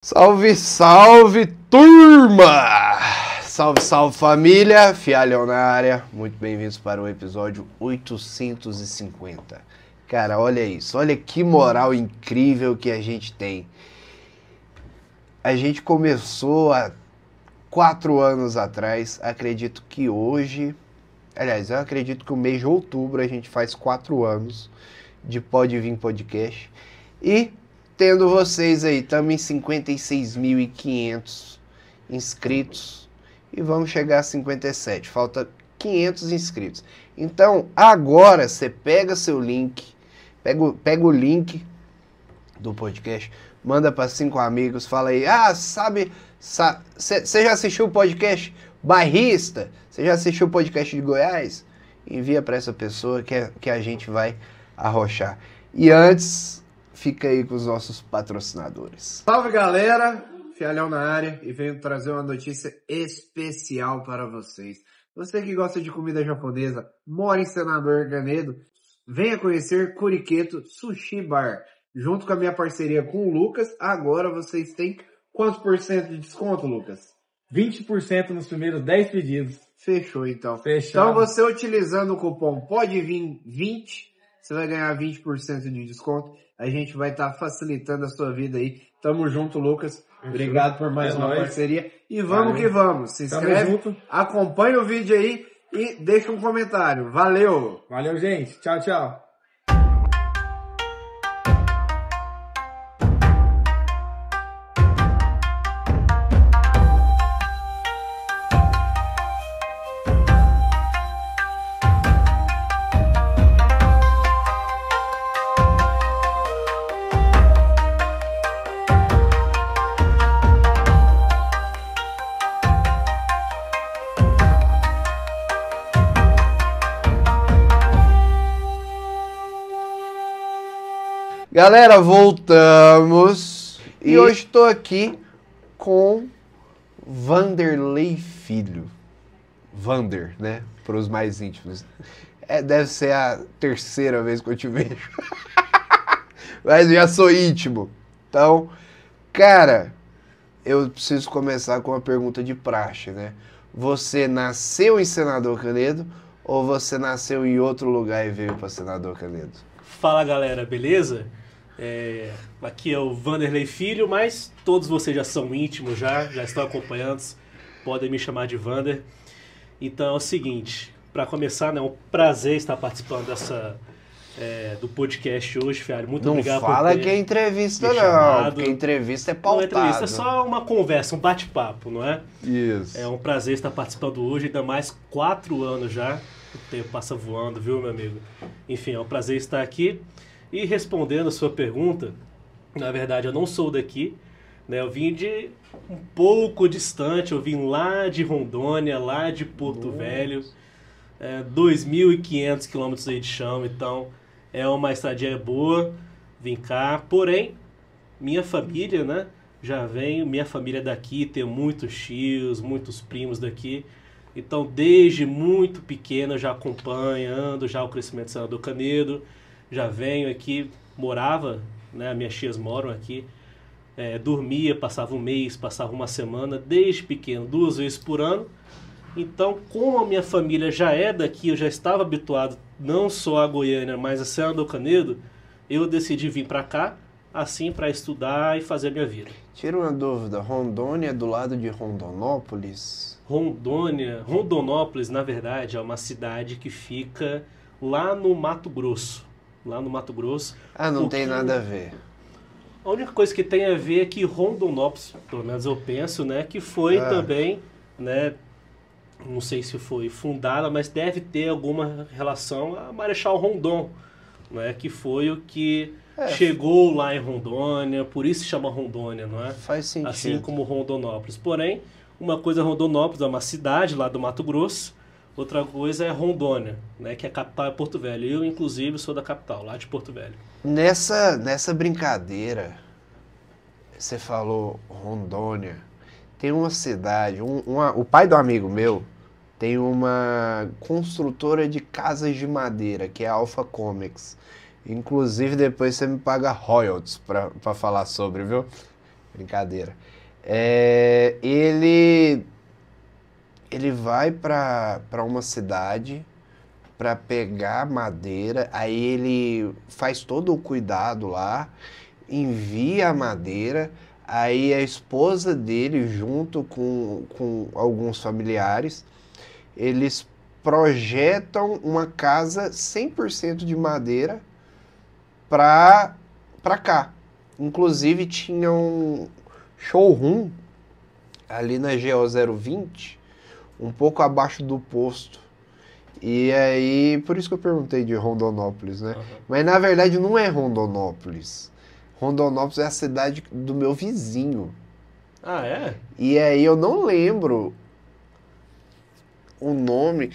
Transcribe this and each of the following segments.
Salve, salve, turma! Salve, salve, família! Fialhão na área. Muito bem-vindos para o episódio 850. Cara, olha isso. Olha que moral incrível que a gente tem. A gente começou há 4 anos atrás. Acredito que hoje... Aliás, eu acredito que o mês de outubro a gente faz 4 anos de Pode Vir Podcast. E... tendo vocês aí, estamos em 56.500 inscritos e vamos chegar a 57, falta 500 inscritos. Então, agora você pega seu link, pega o link do podcast, manda para 5 amigos, fala aí, você já assistiu o podcast Bairrista? Você já assistiu o podcast de Goiás? Envia para essa pessoa que a gente vai arrochar. E antes... fica aí com os nossos patrocinadores. Salve, galera! Fialhão na área e venho trazer uma notícia especial para vocês. Você que gosta de comida japonesa, mora em Senador Canedo, venha conhecer Curiqueto Sushi Bar. Junto com a minha parceria com o Lucas, agora vocês têm quantos por cento de desconto, Lucas? 20% nos primeiros 10 pedidos. Fechou, então. Fechado. Então, você utilizando o cupom PODEVIR20, você vai ganhar 20% de desconto. A gente vai estar facilitando a sua vida aí. Tamo junto, Lucas. Obrigado por mais uma parceria. E vamos que vamos. Se inscreve, acompanha o vídeo aí e deixa um comentário. Valeu! Valeu, gente. Tchau, tchau. Galera, voltamos e hoje estou aqui com Vanderlei Filho. Vander, né? Para os mais íntimos. Deve ser a terceira vez que eu te vejo. Mas já sou íntimo. Então, cara, eu preciso começar com uma pergunta de praxe, né? Você nasceu em Senador Canedo ou você nasceu em outro lugar e veio para Senador Canedo? Fala, galera, beleza? Aqui é o Vanderlei Filho, mas todos vocês já são íntimos, já estão acompanhando, podem me chamar de Vander. Então é o seguinte, para começar, né, é um prazer estar participando do podcast hoje, Fialho. Muito obrigado por ter Não fala que é entrevista não, chamado. porque entrevista é pautado. Não é entrevista, é só uma conversa, um bate-papo, não é? Isso. É um prazer estar participando hoje, ainda mais 4 anos já. O tempo passa voando, viu, meu amigo? Enfim, é um prazer estar aqui. E respondendo a sua pergunta, na verdade eu não sou daqui, né? Eu vim de um pouco distante, eu vim lá de Rondônia, lá de Porto Velho, 2.500 quilômetros aí de chão, então é uma estadia boa, vim cá. Porém, minha família, né? Minha família daqui, tem muitos tios, muitos primos daqui. Então, desde muito pequeno, eu já acompanhando já o crescimento do Senador Canedo, já venho aqui, morava, né, minhas tias moram aqui, dormia, passava um mês, passava uma semana, desde pequeno, 2 vezes por ano. Então, como a minha família já é daqui, eu já estava habituado não só a Goiânia, mas a Senador Canedo, eu decidi vir para cá, assim, para estudar e fazer a minha vida. Tira uma dúvida, Rondônia é do lado de Rondonópolis? Rondonópolis, na verdade, é uma cidade que fica lá no Mato Grosso. Não tem nada a ver. A única coisa que tem a ver é que Rondonópolis, pelo menos eu penso, né, que foi também, né, não sei se foi fundada, mas deve ter alguma relação a Marechal Rondon, né, que foi o que chegou lá em Rondônia, por isso se chama Rondônia, não é? Faz sentido. Assim como Rondonópolis. Porém, uma coisa é Rondonópolis, é uma cidade lá do Mato Grosso, outra coisa é Rondônia, né, que a capital é Porto Velho. Eu, inclusive, sou da capital, lá de Porto Velho. Nessa brincadeira, você falou Rondônia, tem uma cidade, o pai do amigo meu tem uma construtora de casas de madeira, que é a Alpha Comics. Inclusive, depois você me paga royalties pra falar sobre, viu? Brincadeira. Ele vai para uma cidade para pegar madeira, aí ele faz todo o cuidado lá, envia a madeira, aí a esposa dele, junto com alguns familiares, eles projetam uma casa 100% de madeira para cá. Inclusive tinha um showroom ali na GO 020, um pouco abaixo do posto. E aí, por isso que eu perguntei de Rondonópolis, né? Uhum. Mas na verdade não é Rondonópolis. Rondonópolis é a cidade do meu vizinho. Ah, é? E aí eu não lembro o nome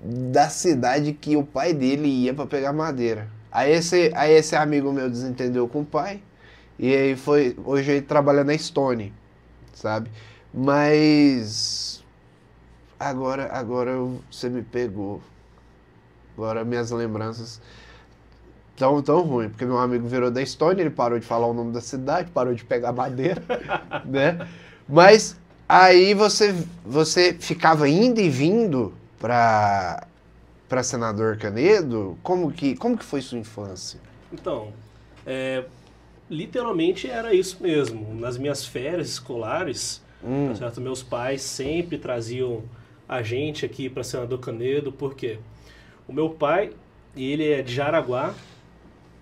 da cidade que o pai dele ia para pegar madeira. Aí esse amigo meu desentendeu com o pai. E aí hoje ele trabalha na Stone, sabe? Mas agora você me pegou. Agora minhas lembranças tão ruins, porque meu amigo virou da Stone, ele parou de falar o nome da cidade, parou de pegar madeira, né? Mas aí você ficava indo e vindo para Senador Canedo? Como que foi sua infância? Então, literalmente era isso mesmo. Nas minhas férias escolares, tá certo? Meus pais sempre traziam a gente aqui para Senador Canedo, porque o meu pai, ele é de Jaraguá,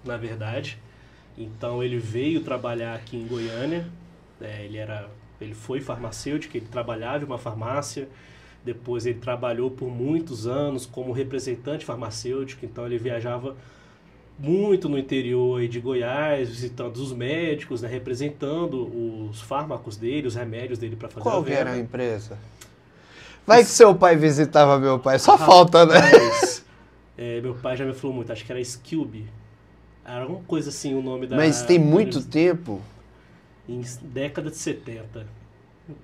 na verdade, então ele veio trabalhar aqui em Goiânia, ele foi farmacêutico, ele trabalhava em uma farmácia, depois ele trabalhou por muitos anos como representante farmacêutico, então ele viajava muito no interior aí de Goiás, visitando os médicos, né, representando os fármacos dele, os remédios dele para fazer Qual a que venda. era a empresa? Vai que seu pai visitava meu pai, só falta, né? Mas, meu pai já me falou muito, acho que era Skilby. Era alguma coisa assim o nome da... Mas tem muito tempo? Em década de 70.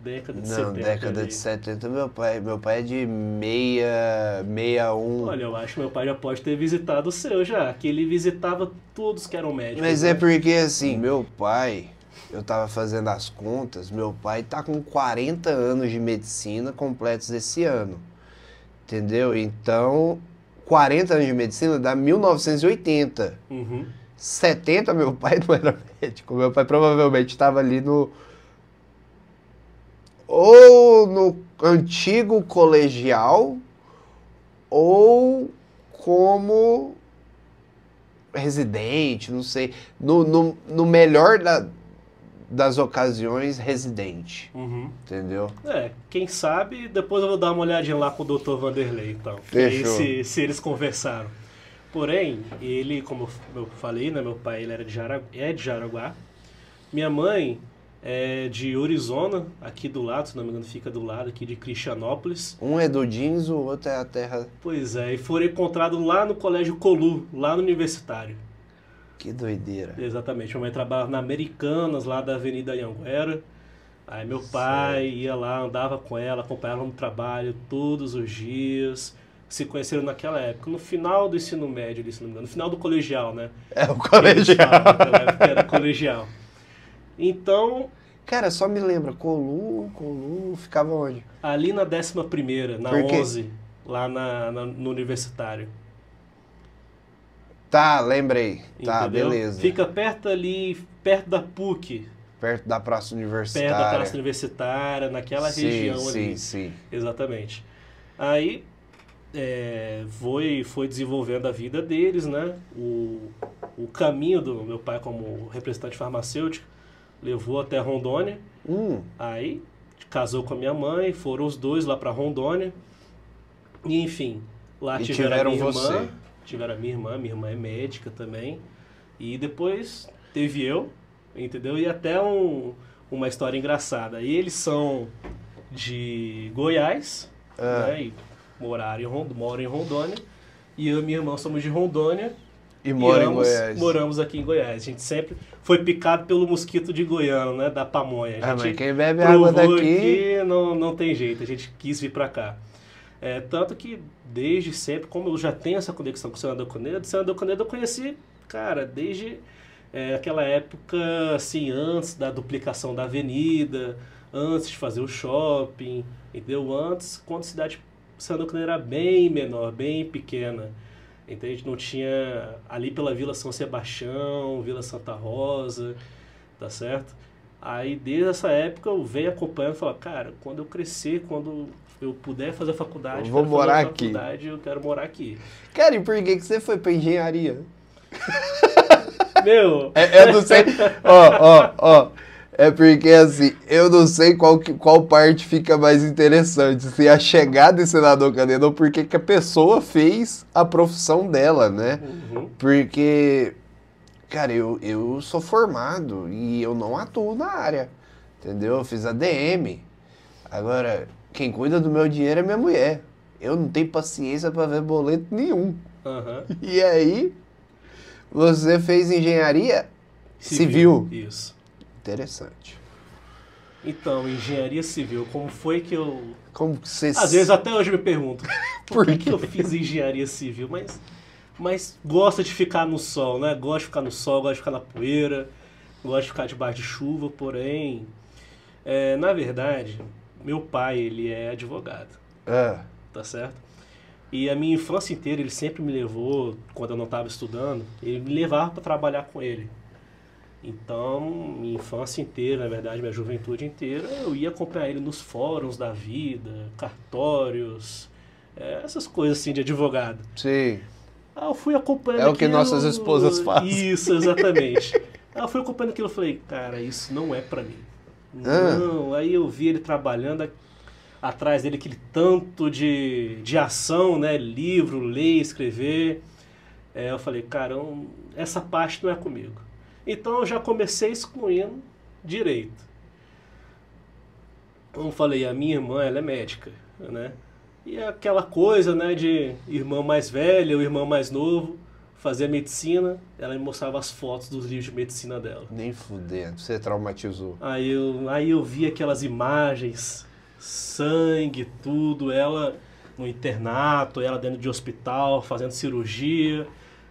Década de Não, 70. década ali. de 70, meu pai é de 61. Olha, eu acho que meu pai já pode ter visitado o seu já, que ele visitava todos que eram médicos. Mas né? é porque assim, meu pai, eu tava fazendo as contas, meu pai tá com 40 anos de medicina completos esse ano. Entendeu? Então, 40 anos de medicina dá 1980. Uhum. 70, meu pai não era médico. Meu pai provavelmente estava ali ou no antigo colegial ou como residente, não sei. No melhor das ocasiões, residente. Uhum. Entendeu? Quem sabe, depois eu vou dar uma olhadinha lá com o Dr. Vanderlei, então. Fechou. Se eles conversaram. Porém, ele, como eu falei, né, meu pai ele era de Jaraguá. Minha mãe é de Orizona, aqui do lado, se não me engano, fica do lado aqui de Cristianópolis. Um é do jeans, o outro é a terra. Pois é, e foram encontrados lá no Colégio Colu, lá no Universitário. Que doideira. Exatamente, minha mãe trabalhava na Americanas, lá da Avenida Anhanguera. Aí meu pai ia lá, andava com ela, acompanhava no trabalho todos os dias. Se conheceram naquela época, no final do ensino médio, ali, se não me engano, no final do colegial, né? É o colegial. Naquela época era colegial. Então, Cara, só me lembra, Colu, ficava onde? ali na 11ª, na Por quê? 11, lá no Universitário. Tá, lembrei. Tá, Entendeu? beleza. Fica perto ali, perto da PUC, Perto da Praça Universitária. perto da Praça Universitária, naquela região ali. Sim. Exatamente. Aí foi desenvolvendo a vida deles, né? O caminho do meu pai como representante farmacêutico levou até Rondônia. Aí casou com a minha mãe, foram os dois lá para Rondônia. E enfim, lá E tiveram a tiveram minha você. irmã. Tiveram a minha irmã é médica também. E depois teve eu, entendeu? E até uma história engraçada. Eles são de Goiás, né? E moram em Rondônia. E eu e minha irmã somos de Rondônia. E mora em ambos Goiás. moramos aqui em Goiás. A gente sempre foi picado pelo mosquito de Goiânia, né? Da pamonha. A Mas gente quem bebe água provou daqui... aqui, não tem jeito. A gente quis vir pra cá. Tanto que desde sempre, como eu já tenho essa conexão com o Senador Canedo eu conheci, cara, desde Aquela época, assim, antes da duplicação da avenida, antes de fazer o shopping, entendeu? Antes, quando a cidade de Sandokan era bem menor, bem pequena. Então a gente não tinha ali pela Vila São Sebastião, Vila Santa Rosa, tá certo? Aí desde essa época eu venho acompanhando e falo, cara, quando eu crescer, quando eu puder fazer faculdade, Eu vou morar fazer aqui. faculdade, eu quero morar aqui. Cara, e por que você foi pra engenharia? Meu, Eu não sei. Ó. É porque assim, eu não sei qual parte fica mais interessante. Se a chegada em Senador Canedo ou porque que a pessoa fez a profissão dela, né? uhum, Porque, cara, eu sou formado e eu não atuo na área. Entendeu? Eu fiz ADM. Agora, quem cuida do meu dinheiro é minha mulher. Eu não tenho paciência pra ver boleto nenhum. aham. E aí, você fez engenharia civil. Isso. Interessante. Então, engenharia civil, como foi que eu... Como que você... Às vezes até hoje eu me pergunto, Por por que eu fiz engenharia civil? Mas gosta de ficar no sol, né? Gosto de ficar no sol, gosto de ficar na poeira, gosto de ficar debaixo de chuva, porém, na verdade, meu pai, ele é advogado, Ah, tá certo? E a minha infância inteira, ele sempre me levou, quando eu não estava estudando, ele me levava para trabalhar com ele. Então, minha infância inteira, na verdade, minha juventude inteira, eu ia acompanhar ele nos fóruns da vida, cartórios, essas coisas assim de advogado. sim. Aí eu fui acompanhando É o que aquilo- nossas esposas fazem. Isso, exatamente. Aí eu fui acompanhando aquilo e falei, cara, isso não é pra mim. Ah. Não, aí eu vi ele trabalhando atrás dele, aquele tanto de ação, né? Livro, ler, escrever. Eu falei, cara, essa parte não é comigo. Então eu já comecei excluindo direito. Como falei, a minha irmã, ela é médica, né? E é aquela coisa, né, de irmão mais velho, irmão mais novo, fazia medicina, ela me mostrava as fotos dos livros de medicina dela. Nem fudendo, você traumatizou. Aí eu vi aquelas imagens, sangue, tudo, ela no internato, ela dentro de hospital, fazendo cirurgia,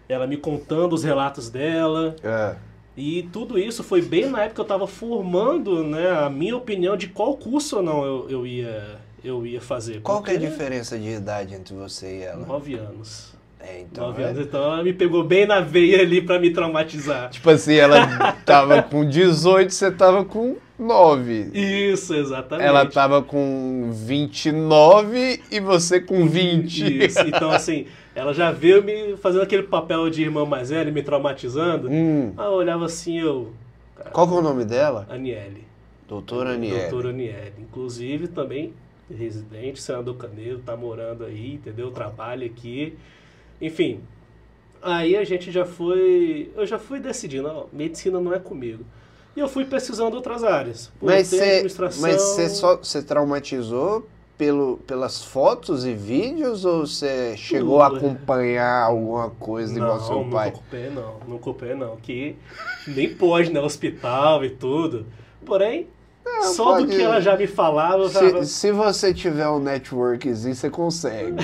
ela me contando os relatos dela. Ah, E tudo isso foi bem na época que eu estava formando, né, a minha opinião de qual curso ou não eu ia fazer. qual que é a Porque diferença de idade entre você e ela? 9 anos. Então, 9 anos, então ela me pegou bem na veia ali pra me traumatizar. Tipo assim, ela tava com 18, você tava com 9. Isso, exatamente. Ela tava com 29 e você com 20. Isso, então assim, ela já veio me fazendo aquele papel de irmã mais velha, me traumatizando. Aí eu olhava assim, cara, Qual que é o nome dela? Aniele. Doutora Aniele. Doutora Aniele. Inclusive também residente, Senador Canedo, tá morando aí, entendeu? Trabalha aqui. Enfim, aí a gente eu já fui decidindo, ó, medicina não é comigo. E eu fui pesquisando outras áreas. Pô, Mas tem administração. você traumatizou pelas fotos e vídeos ou você chegou a acompanhar alguma coisa igual seu pai? Não culpei não, que nem pode, né, hospital e tudo. Porém, só do pode. que ela já me falava, eu já... Se você tiver um networkzinho, você consegue.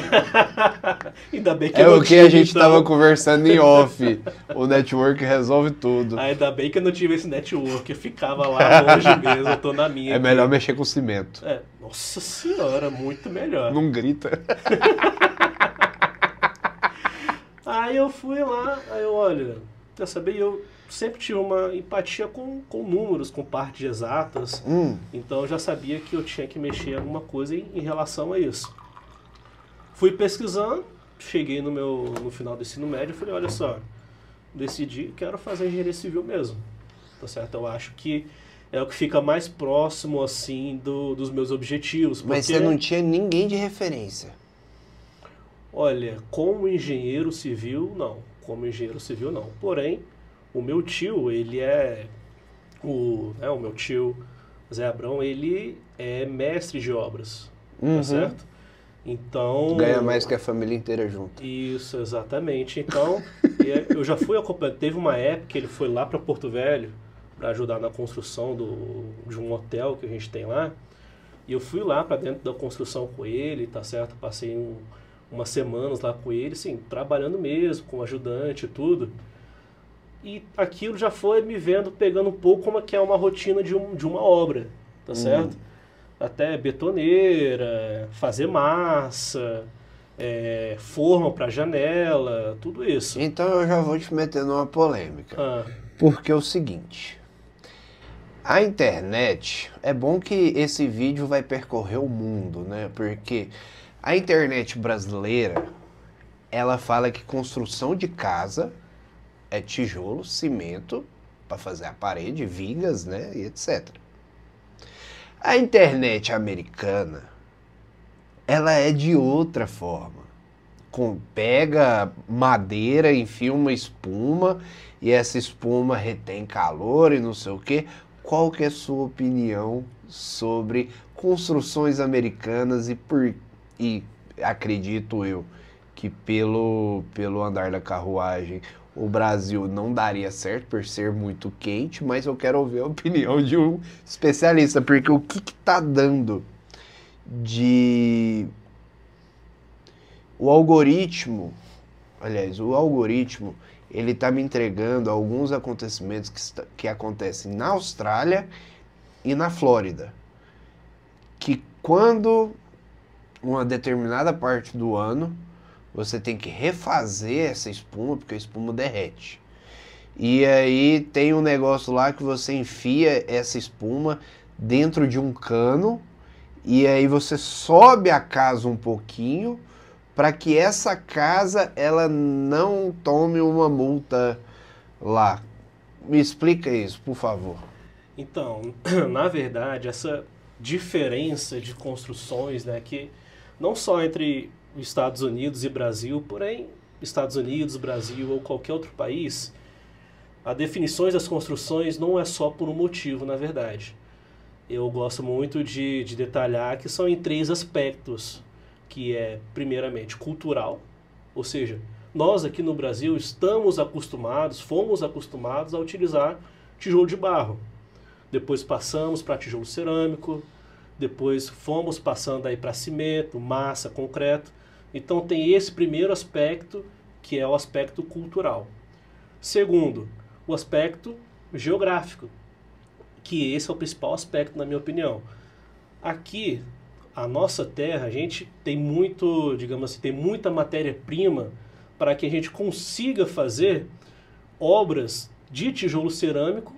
Ainda bem que É eu não o que a tive, gente então. tava conversando em off. O network resolve tudo. Ainda bem que eu não tive esse network, eu ficava lá longe mesmo, eu tô na minha. É aqui. melhor mexer com cimento. Nossa senhora, muito melhor. Não grita. Aí eu fui lá, olha, quer saber, eu sempre tive uma empatia com números, com partes exatas, então eu já sabia que eu tinha que mexer alguma coisa em relação a isso. Fui pesquisando, cheguei no final do ensino médio e falei, olha só, decidi, quero fazer engenharia civil mesmo, tá certo? Eu acho que é o que fica mais próximo, assim, dos meus objetivos. Mas porque, você não tinha ninguém de referência. olha, como engenheiro civil, não. Como engenheiro civil, não. Porém, o meu tio, ele o meu tio, Zé Abrão, ele é mestre de obras, tá certo? Então... Ganha mais que a família inteira junto. Isso, exatamente. Então, eu já fui acompanhando. Teve uma época que ele foi lá para Porto Velho para ajudar na construção de um hotel que a gente tem lá. E eu fui lá para dentro da construção com ele, tá certo? Passei umas semanas lá com ele, assim, trabalhando mesmo, com ajudante e tudo. e aquilo já foi me vendo, pegando um pouco como é que é uma rotina de uma obra, tá certo? Até betoneira, fazer massa, forma para janela, tudo isso. Então eu já vou te meter numa polêmica. Ah, Porque é o seguinte, a internet, é bom que esse vídeo vai percorrer o mundo, né? Porque a internet brasileira, ela fala que construção de casa é tijolo, cimento, para fazer a parede, vigas, né? E etc. A internet americana, ela é de outra forma. Pega madeira, enfia uma espuma e essa espuma retém calor e não sei o quê. Qual que é a sua opinião sobre construções americanas e acredito eu que pelo andar da carruagem o Brasil não daria certo por ser muito quente, mas eu quero ouvir a opinião de um especialista, porque o que tá dando de... O algoritmo, ele tá me entregando alguns acontecimentos que acontecem na Austrália e na Flórida. Que quando uma determinada parte do ano, você tem que refazer essa espuma, porque a espuma derrete. E aí tem um negócio lá que você enfia essa espuma dentro de um cano, e aí você sobe a casa um pouquinho, para que essa casa ela não tome uma multa lá. Me explica isso, por favor. então, na verdade, essa diferença de construções, né, que não só entre os Estados Unidos e Brasil, porém, Estados Unidos, Brasil ou qualquer outro país, a definições das construções não é só por um motivo, na verdade. Eu gosto muito de detalhar que são em 3 aspectos, que é, primeiramente, cultural, ou seja, nós aqui no Brasil fomos acostumados a utilizar tijolo de barro. Depois passamos para tijolo cerâmico, depois fomos passando aí para cimento, massa, concreto. Então tem esse primeiro aspecto, que é o aspecto cultural. Segundo, o aspecto geográfico, que esse é o principal aspecto, na minha opinião. Aqui, a nossa terra, a gente tem muito, digamos assim, tem muita matéria-prima para que a gente consiga fazer obras de tijolo cerâmico,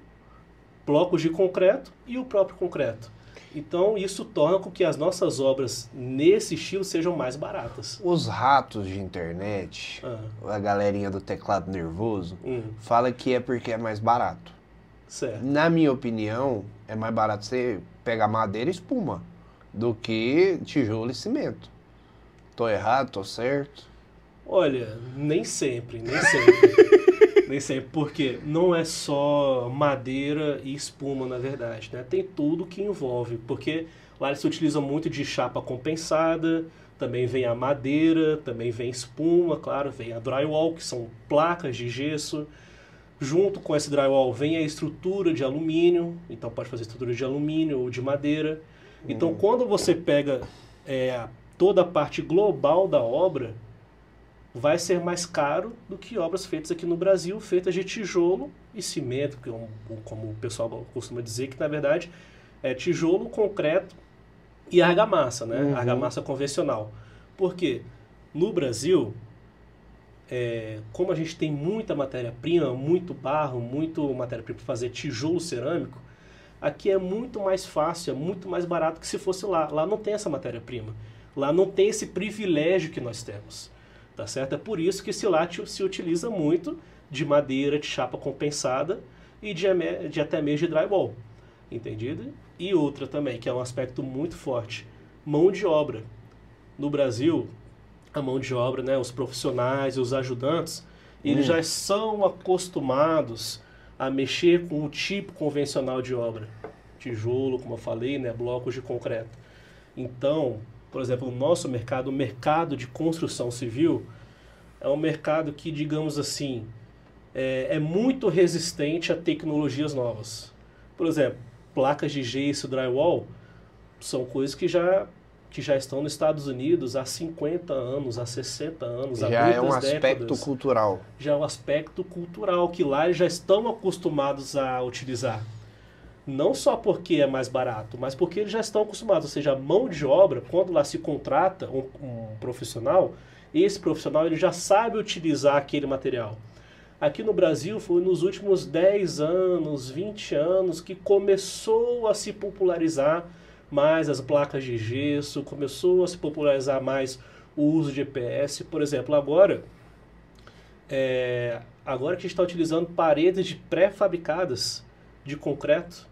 blocos de concreto e o próprio concreto. Então isso torna com que as nossas obras nesse estilo sejam mais baratas. Os ratos de internet, a galerinha do teclado nervoso, fala que é porque é mais barato. Certo. Na minha opinião, é mais barato você pegar madeira e espuma do que tijolo e cimento. Tô errado, tô certo? Olha, nem sempre, nem sempre. Nem sempre, porque não é só madeira e espuma, na verdade, né? Tem tudo que envolve, porque lá eles se utilizam muito de chapa compensada, também vem a madeira, também vem espuma, claro, vem a drywall, que são placas de gesso. Junto com esse drywall vem a estrutura de alumínio, então pode fazer estrutura de alumínio ou de madeira. Então, quando você pega toda a parte global da obra, vai ser mais caro do que obras feitas aqui no Brasil, feitas de tijolo e cimento, como o pessoal costuma dizer, que na verdade é tijolo, concreto e argamassa, né? Argamassa convencional. Por quê? No Brasil, como a gente tem muita matéria-prima, muito barro, muito matéria-prima para fazer tijolo cerâmico, aqui é muito mais fácil, é muito mais barato que se fosse lá. Lá não tem essa matéria-prima. Lá não tem esse privilégio que nós temos. Tá certo? É por isso que lá se utiliza muito de madeira, de chapa compensada e de até mesmo de drywall. Entendido? E outra também, que é um aspecto muito forte. Mão de obra. No Brasil, a mão de obra, né, os profissionais e os ajudantes, eles já são acostumados a mexer com o tipo convencional de obra. Tijolo, como eu falei, né, blocos de concreto. Então, por exemplo, o nosso mercado, o mercado de construção civil, é um mercado que, digamos assim, é muito resistente a tecnologias novas. Por exemplo, placas de gesso, drywall, são coisas que já que já estão nos Estados Unidos há 50 anos, há 60 anos, há Já é um muitas aspecto décadas. cultural. Já é um aspecto cultural que lá eles já estão acostumados a utilizar. Não só porque é mais barato, mas porque eles já estão acostumados. Ou seja, a mão de obra, quando lá se contrata um profissional, esse profissional ele já sabe utilizar aquele material. Aqui no Brasil foi nos últimos 10 anos, 20 anos que começou a se popularizar mais as placas de gesso, começou a se popularizar mais o uso de EPS. Por exemplo, agora que a gente está utilizando paredes de pré-fabricadas de concreto,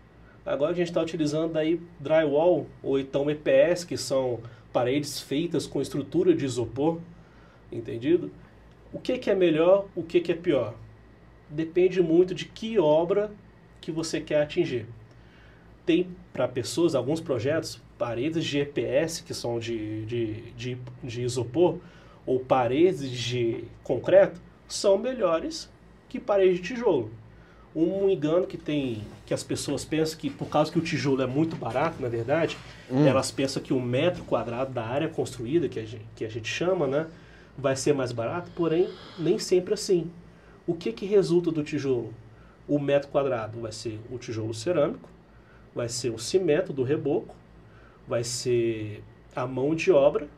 agora que a gente está utilizando aí drywall ou então EPS, que são paredes feitas com estrutura de isopor, entendido? O que é melhor, o que é pior? Depende muito de que obra que você quer atingir. Tem para pessoas, alguns projetos, paredes de EPS, que são de isopor, ou paredes de concreto, são melhores que paredes de tijolo. Um engano que as pessoas pensam que, por causa que o tijolo é muito barato, na verdade, elas pensam que o metro quadrado da área construída, que a gente chama, né, vai ser mais barato, porém, nem sempre assim. O que resulta do tijolo? O metro quadrado vai ser o tijolo cerâmico, vai ser o cimento do reboco, vai ser a mão de obra,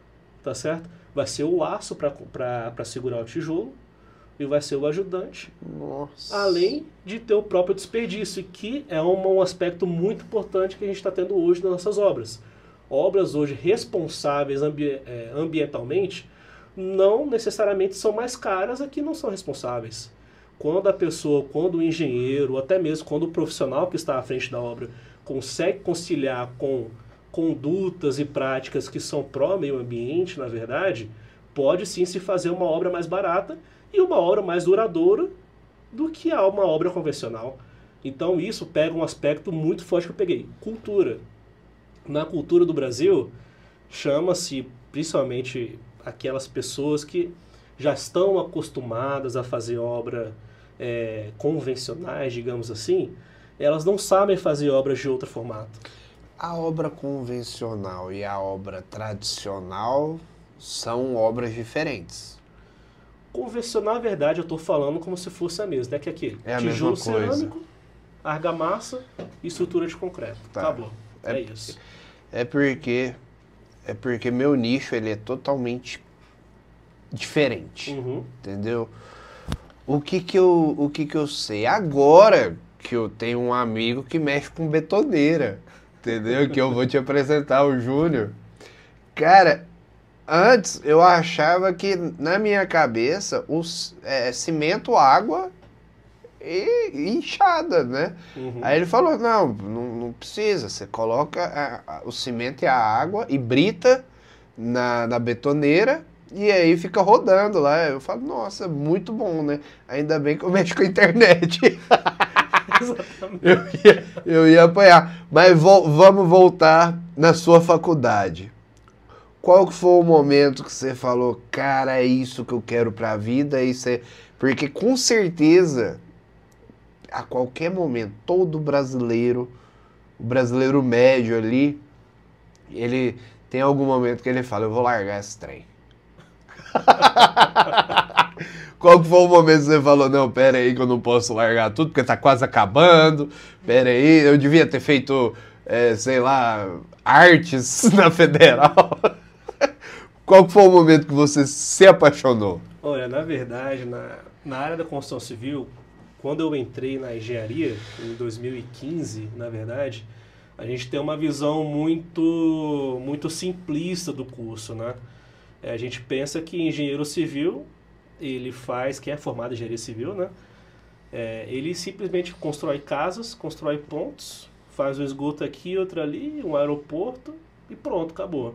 tá certo? Vai ser o aço para segurar o tijolo e vai ser o ajudante. Nossa. Além de ter o próprio desperdício, que é um aspecto muito importante que a gente está tendo hoje nas nossas obras. Obras hoje responsáveis ambientalmente não necessariamente são mais caras, aqui não são responsáveis. Quando a pessoa, quando o engenheiro, ou até mesmo quando o profissional que está à frente da obra consegue conciliar com condutas e práticas que são pró-meio ambiente, na verdade, pode sim se fazer uma obra mais barata e uma obra mais duradoura do que uma obra convencional. Então isso pega um aspecto muito forte que eu peguei. Cultura. Na cultura do Brasil, chama-se principalmente aquelas pessoas que já estão acostumadas a fazer obra convencionais, digamos assim, elas não sabem fazer obras de outro formato. A obra convencional e a obra tradicional são obras diferentes. Convencional, na verdade, eu estou falando como se fosse a mesma, né? Que é aquele É a tijolo mesma coisa. cerâmico, argamassa e estrutura de concreto. Tá. Acabou. É isso. É porque meu nicho ele é totalmente diferente, entendeu? O que que eu sei? Agora que eu tenho um amigo que mexe com betoneira, entendeu? Que eu vou te apresentar, o Júnior. Cara, antes eu achava que na minha cabeça cimento, água e enxada, né? Aí ele falou, não precisa, você coloca o cimento e a água e brita na betoneira e aí fica rodando lá. Eu falo, nossa, muito bom, né? Ainda bem que eu mexo com a internet. eu ia apanhar. Mas vamos voltar na sua faculdade. Qual que foi o momento que você falou, cara, é isso que eu quero pra vida? Porque com certeza, a qualquer momento, todo brasileiro, o brasileiro médio ali, ele tem algum momento que ele fala, eu vou largar esse trem. Qual que foi o momento que você falou, não, pera aí que eu não posso largar tudo, porque tá quase acabando, pera aí, eu devia ter feito, sei lá, artes na Federal. Qual que foi o momento que você se apaixonou? Olha, na verdade, na área da construção civil, quando eu entrei na engenharia, em 2015, na verdade, a gente tem uma visão muito simplista do curso, né? A gente pensa que engenheiro civil, quem é formado em engenharia civil, né? Ele simplesmente constrói casas, constrói pontos, faz um esgoto aqui, outro ali, um aeroporto e pronto, acabou.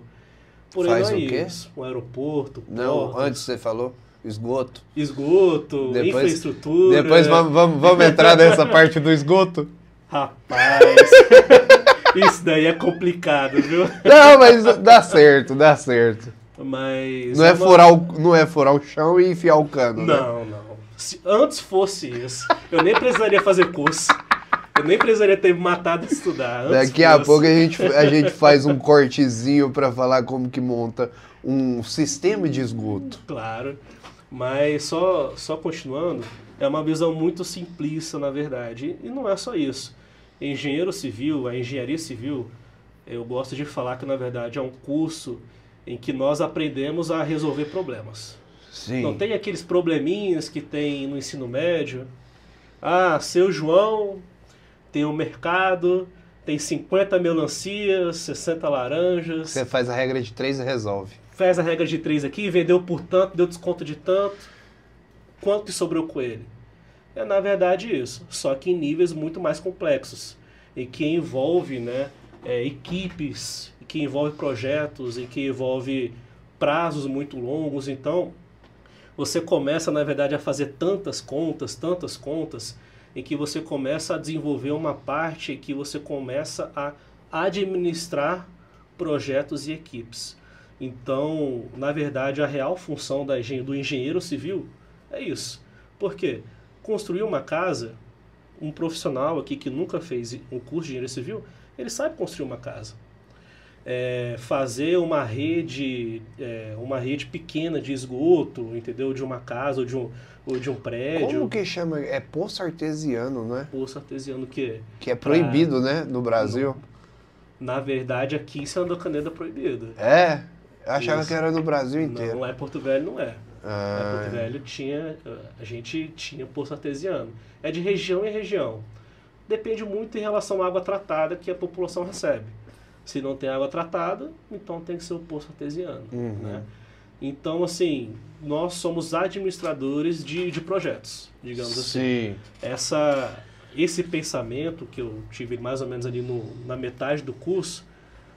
Porém, Faz não é o quê? isso. Um aeroporto, Não, portas, antes você falou esgoto. esgoto, Depois- infraestrutura. Depois vamos entrar nessa parte do esgoto? Rapaz, isso daí é complicado, viu? Não, mas dá certo, dá certo. Mas Não é furar o chão e enfiar o cano, né? Não. Se antes fosse isso, eu nem precisaria fazer curso. Eu nem precisaria ter me matado de estudar. Antes Daqui a fosse. pouco a gente faz um cortezinho para falar como que monta um sistema de esgoto. Claro. Mas só continuando, é uma visão muito simplista, na verdade. E não é só isso. Engenheiro civil, a engenharia civil, eu gosto de falar que, na verdade, é um curso em que nós aprendemos a resolver problemas. Sim. Não tem aqueles probleminhas que tem no ensino médio. Ah, seu João tem um mercado, tem 50 melancias, 60 laranjas. Você faz a regra de 3 e resolve. Faz a regra de 3 aqui, vendeu por tanto, deu desconto de tanto. Quanto que sobrou com ele? É, na verdade, isso. Só que em níveis muito mais complexos. E que envolve, né, equipes, que envolve projetos, e que envolve prazos muito longos. Então, você começa, na verdade, a fazer tantas contas, em que você começa a desenvolver uma parte em que você começa a administrar projetos e equipes. Então, na verdade, a real função do engenheiro civil é isso. Por quê? Construir uma casa, um profissional aqui que nunca fez um curso de engenharia civil, ele sabe construir uma casa. Fazer uma rede pequena de esgoto, entendeu? De uma casa ou de um prédio. Como que chama? É poço artesiano, não é? Poço artesiano que Que é proibido, né? No Brasil. na verdade, aqui em Santa Caneda é proibido. É? Eu achava Isso. que era no Brasil inteiro. Não, lá em Porto Velho não é. Lá em Porto Ah, Velho a gente tinha poço artesiano. É de região em região. Depende muito em relação à água tratada que a população recebe. Se não tem água tratada, então tem que ser o poço artesiano. Uhum. Né? Então, assim, nós somos administradores de projetos, digamos assim. sim. Esse pensamento que eu tive mais ou menos ali na metade do curso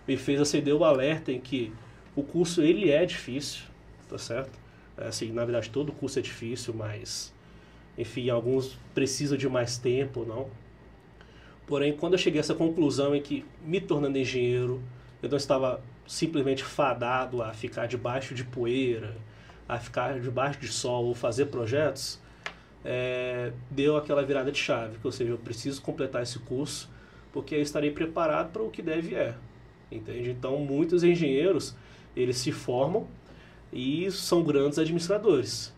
me fez acender o alerta em que o curso ele é difícil, tá certo? Assim, na verdade todo curso é difícil, mas enfim, alguns precisam de mais tempo, não? Porém, quando eu cheguei a essa conclusão em que, me tornando engenheiro, eu não estava simplesmente fadado a ficar debaixo de poeira, a ficar debaixo de sol ou fazer projetos, deu aquela virada de chave, ou seja, eu preciso completar esse curso porque eu estarei preparado para o que deve entende? Então, muitos engenheiros, eles se formam e são grandes administradores.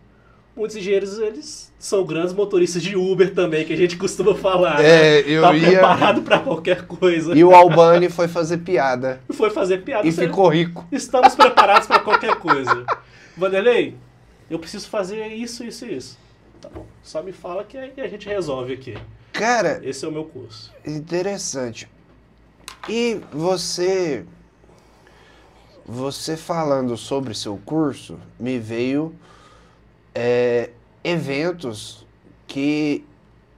Muitos engenheiros, eles são grandes motoristas de Uber também, que a gente costuma falar. Eu tá ia... preparado para qualquer coisa. E o Albani foi fazer piada. Foi fazer piada. E ficou rico. Estamos preparados para qualquer coisa. Vanderlei, eu preciso fazer isso, isso e isso. Tá bom. Só me fala que aí a gente resolve aqui. Cara, Esse é o meu curso. interessante. E você falando sobre seu curso, me veio eventos que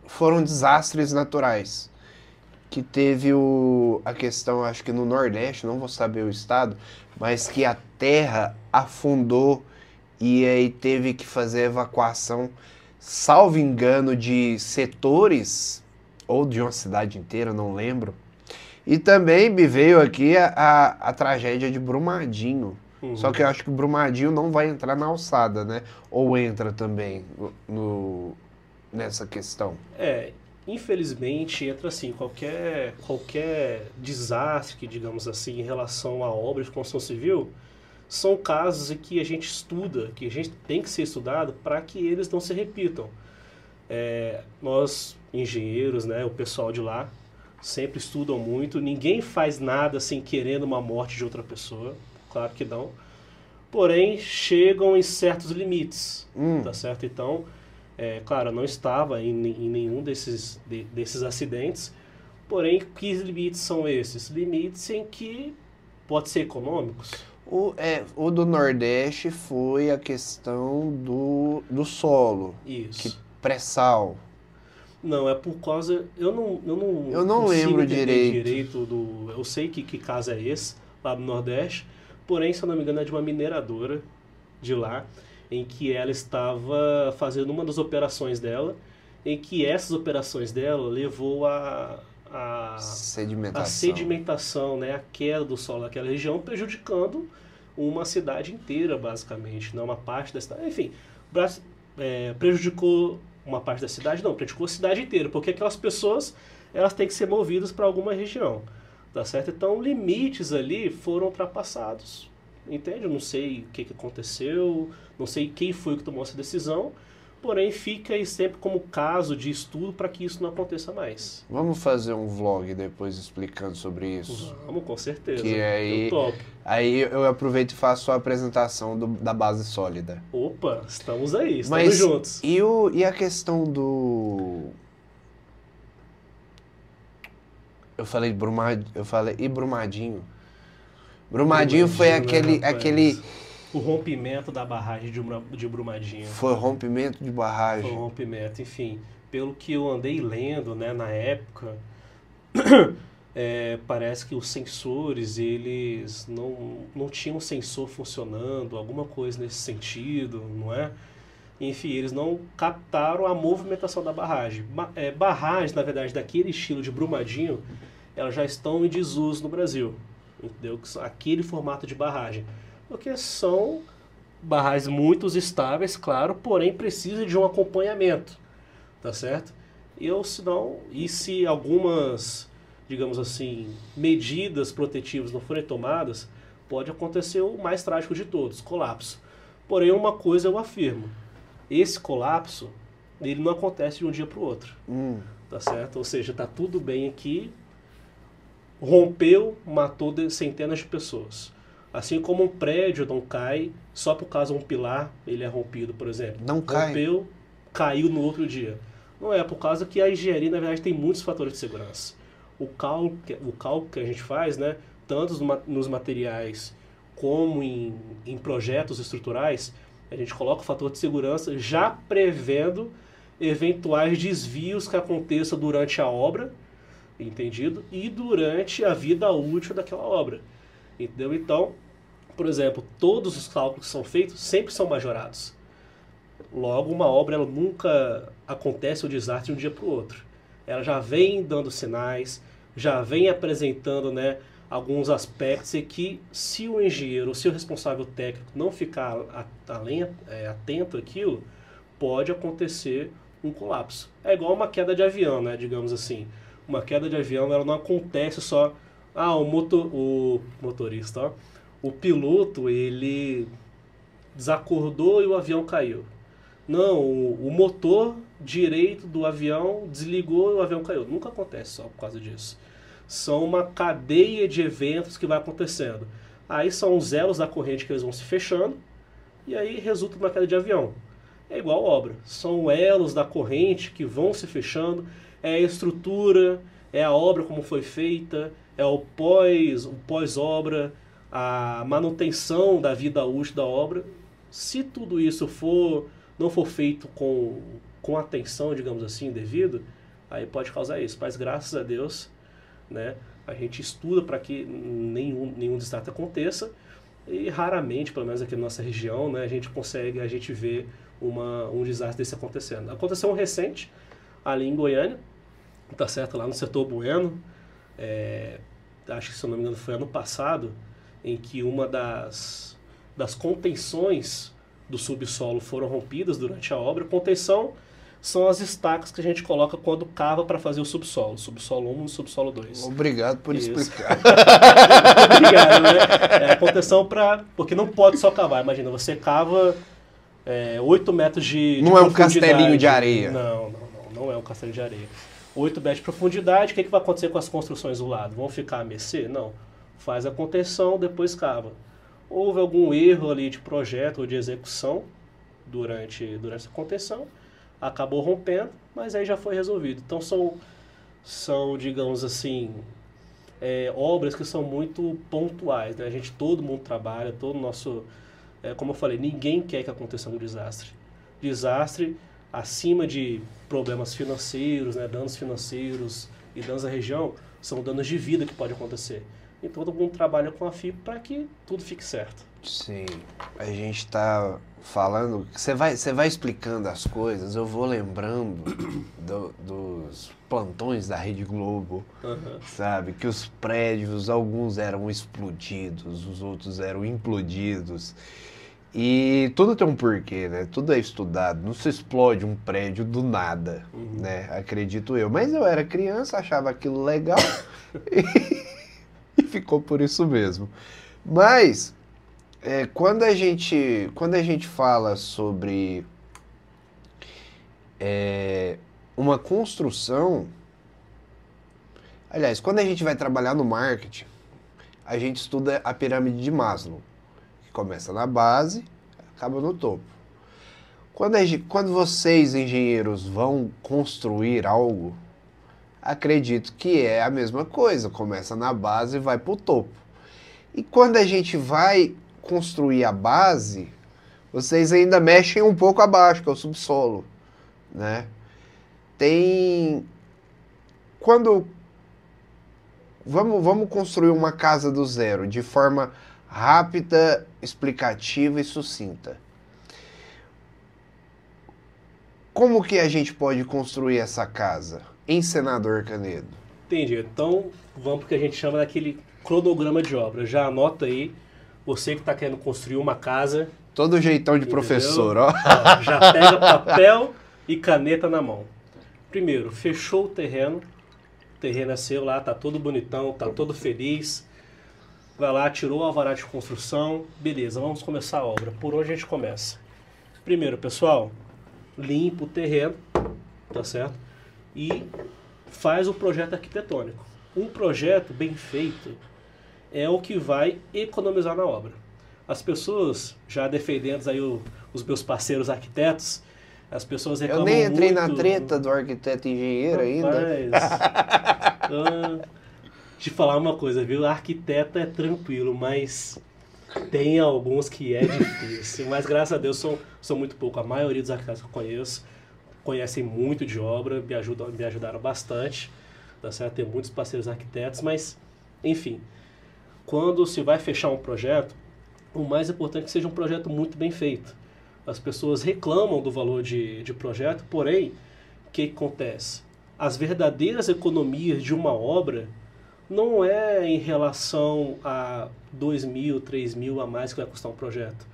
foram desastres naturais. Que teve a questão, acho que no Nordeste, não vou saber o estado, mas que a terra afundou e aí teve que fazer evacuação, salvo engano, de setores, ou de uma cidade inteira, não lembro. E também me veio aqui a tragédia de Brumadinho. Uhum. Só que eu acho que o Brumadinho não vai entrar na alçada, né? Ou entra também nessa questão. Infelizmente, entra assim, qualquer desastre, que, digamos assim, em relação à obra de construção civil, são casos em que a gente estuda, que a gente tem que ser estudado para que eles não se repitam. Nós, engenheiros, né, o pessoal de lá, sempre estudam muito, ninguém faz nada assim querendo uma morte de outra pessoa, claro que não. Porém, chegam em certos limites, tá certo? Então, claro, eu não estava em nenhum desses acidentes, porém, que limites são esses? Limites em que pode ser econômicos. O do Nordeste foi a questão do solo. Isso. Que pré-sal. Não, é por causa... Eu não não consigo lembro entender direito eu sei que caso é esse, lá do Nordeste, porém, se eu não me engano, é de uma mineradora de lá, em que ela estava fazendo uma das operações dela, em que essas operações dela levou a sedimentação, né, a queda do solo naquela região, prejudicando uma cidade inteira, basicamente, não uma parte da cidade. Enfim, prejudicou uma parte da cidade, não, prejudicou a cidade inteira, porque aquelas pessoas, elas têm que ser movidas para alguma região, tá certo? Então, limites ali foram ultrapassados, entende? Eu não sei o que aconteceu, não sei quem foi que tomou essa decisão, porém fica aí sempre como caso de estudo para que isso não aconteça mais. Vamos fazer um vlog depois explicando sobre isso. Vamos, com certeza. Que aí, eu topo. aí eu aproveito e faço a apresentação da base sólida. Opa, estamos aí, estamos Mas juntos. e a questão do... Eu falei Brumadinho. Brumadinho foi aquele... O rompimento da barragem de Brumadinho. Foi rompimento de barragem. Foi um rompimento, enfim. Pelo que eu andei lendo, né, na época, parece que os sensores, eles não tinham sensor funcionando, alguma coisa nesse sentido, não é? Enfim, eles não captaram a movimentação da barragem. Barragens, na verdade, daquele estilo de Brumadinho, elas já estão em desuso no Brasil, entendeu? Aquele formato de barragem. Porque são barragens muito estáveis, claro, porém precisa de um acompanhamento, tá certo? E se algumas, digamos assim, medidas protetivas não forem tomadas, pode acontecer o mais trágico de todos, colapso. Porém, uma coisa eu afirmo, esse colapso, ele não acontece de um dia para o outro, tá certo? Ou seja, tá tudo bem aqui, rompeu, matou centenas de pessoas. Assim como um prédio não cai só por causa de um pilar, ele é rompido, por exemplo. Não cai. Rompeu, caiu no outro dia. Não é, por causa que a engenharia, na verdade, tem muitos fatores de segurança. O cálculo que a gente faz, né, tanto nos materiais como em projetos estruturais, a gente coloca o fator de segurança já prevendo eventuais desvios que aconteçam durante a obra, entendido? E durante a vida útil daquela obra. Entendeu? Então, por exemplo, todos os cálculos que são feitos sempre são majorados. Logo, uma obra ela nunca acontece o desastre de um dia para o outro. Ela já vem dando sinais, já vem apresentando, né, alguns aspectos e que se o engenheiro ou se o responsável técnico não ficar atento àquilo, pode acontecer um colapso. É igual uma queda de avião, né, digamos assim. Uma queda de avião ela não acontece só... o motorista, ó, o piloto, ele desacordou e o avião caiu. Não, o motor direito do avião desligou e o avião caiu. Nunca acontece só por causa disso. São uma cadeia de eventos que vai acontecendo. Aí são os elos da corrente que eles vão se fechando e aí resulta numa queda de avião. É igual obra. São elos da corrente que vão se fechando, é a estrutura, é a obra como foi feita, é o pós-obra, a manutenção da vida útil da obra. Se tudo isso não for feito com atenção, digamos assim, devido, aí pode causar isso. Mas graças a Deus, né, a gente estuda para que nenhum desastre aconteça e raramente, pelo menos aqui na nossa região, né, a gente vê um desastre desse acontecendo. Aconteceu um recente ali em Goiânia, tá certo, lá no setor Bueno, acho que se eu não me engano foi ano passado, em que uma das contenções do subsolo foram rompidas durante a obra. Contenção são as estacas que a gente coloca quando cava para fazer o subsolo 1 e o subsolo 2. Obrigado por explicar. Obrigado, né? Contenção porque não pode só cavar. Imagina, você cava 8 metros de Não é um castelinho de areia. Não é um castelo de areia. 8 metros de profundidade, o que vai acontecer com as construções do lado? Vão ficar a mercê? Não. Faz a contenção, depois cava. Houve algum erro ali de projeto ou de execução durante essa contenção, acabou rompendo, mas aí já foi resolvido. Então são digamos assim, obras que são muito pontuais, né? Todo mundo trabalha, todo nosso... como eu falei, ninguém quer que aconteça um desastre. Desastre acima de problemas financeiros, né, danos financeiros e danos à região, são danos de vida que pode acontecer. Então todo mundo trabalha com a FIP para que tudo fique certo. Sim, a gente está falando, você vai explicando as coisas, eu vou lembrando dos plantões da Rede Globo, sabe? Que os prédios, alguns eram explodidos, os outros eram implodidos. E tudo tem um porquê, né? Tudo é estudado. Não se explode um prédio do nada, né? Acredito eu. Mas eu era criança, achava aquilo legal e ficou por isso mesmo. Mas quando a gente fala sobre uma construção, aliás, quando a gente vai trabalhar no marketing, a gente estuda a pirâmide de Maslow, que começa na base, acaba no topo. Quando vocês, engenheiros, vão construir algo, acredito que é a mesma coisa, começa na base e vai para o topo. E quando a gente vai construir a base, vocês ainda mexem um pouco abaixo, que é o subsolo, né? Vamos construir uma casa do zero, de forma rápida, explicativa e sucinta. Como que a gente pode construir essa casa? Em Senador Canedo. Entendi. Então, vamos para o que a gente chama daquele cronograma de obra. Já anota aí, você que está querendo construir uma casa. Todo jeitão de professor, ó. Já pega papel e caneta na mão. Primeiro, fechou o terreno é seu lá, tá todo bonitão, tá todo feliz. Vai lá, tirou o alvará de construção. Beleza, vamos começar a obra. Por onde a gente começa? Primeiro, pessoal, limpa o terreno, tá certo? E faz o projeto arquitetônico. Um projeto bem feito é o que vai economizar na obra. As pessoas, já defendendo aí os meus parceiros arquitetos, as pessoas reclamam muito... Eu nem entrei na treta do arquiteto e engenheiro ainda. Te falar uma coisa, viu? Arquiteto é tranquilo, mas tem alguns que é difícil. Mas graças a Deus são muito pouco. A maioria dos arquitetos que eu conheço conhecem muito de obra, me ajudaram bastante. Tá certo? Tem muitos parceiros arquitetos, mas, enfim, quando se vai fechar um projeto, o mais importante é que seja um projeto muito bem feito. As pessoas reclamam do valor de projeto, porém, o que acontece? As verdadeiras economias de uma obra não é em relação a 2.000, 3.000 a mais que vai custar um projeto.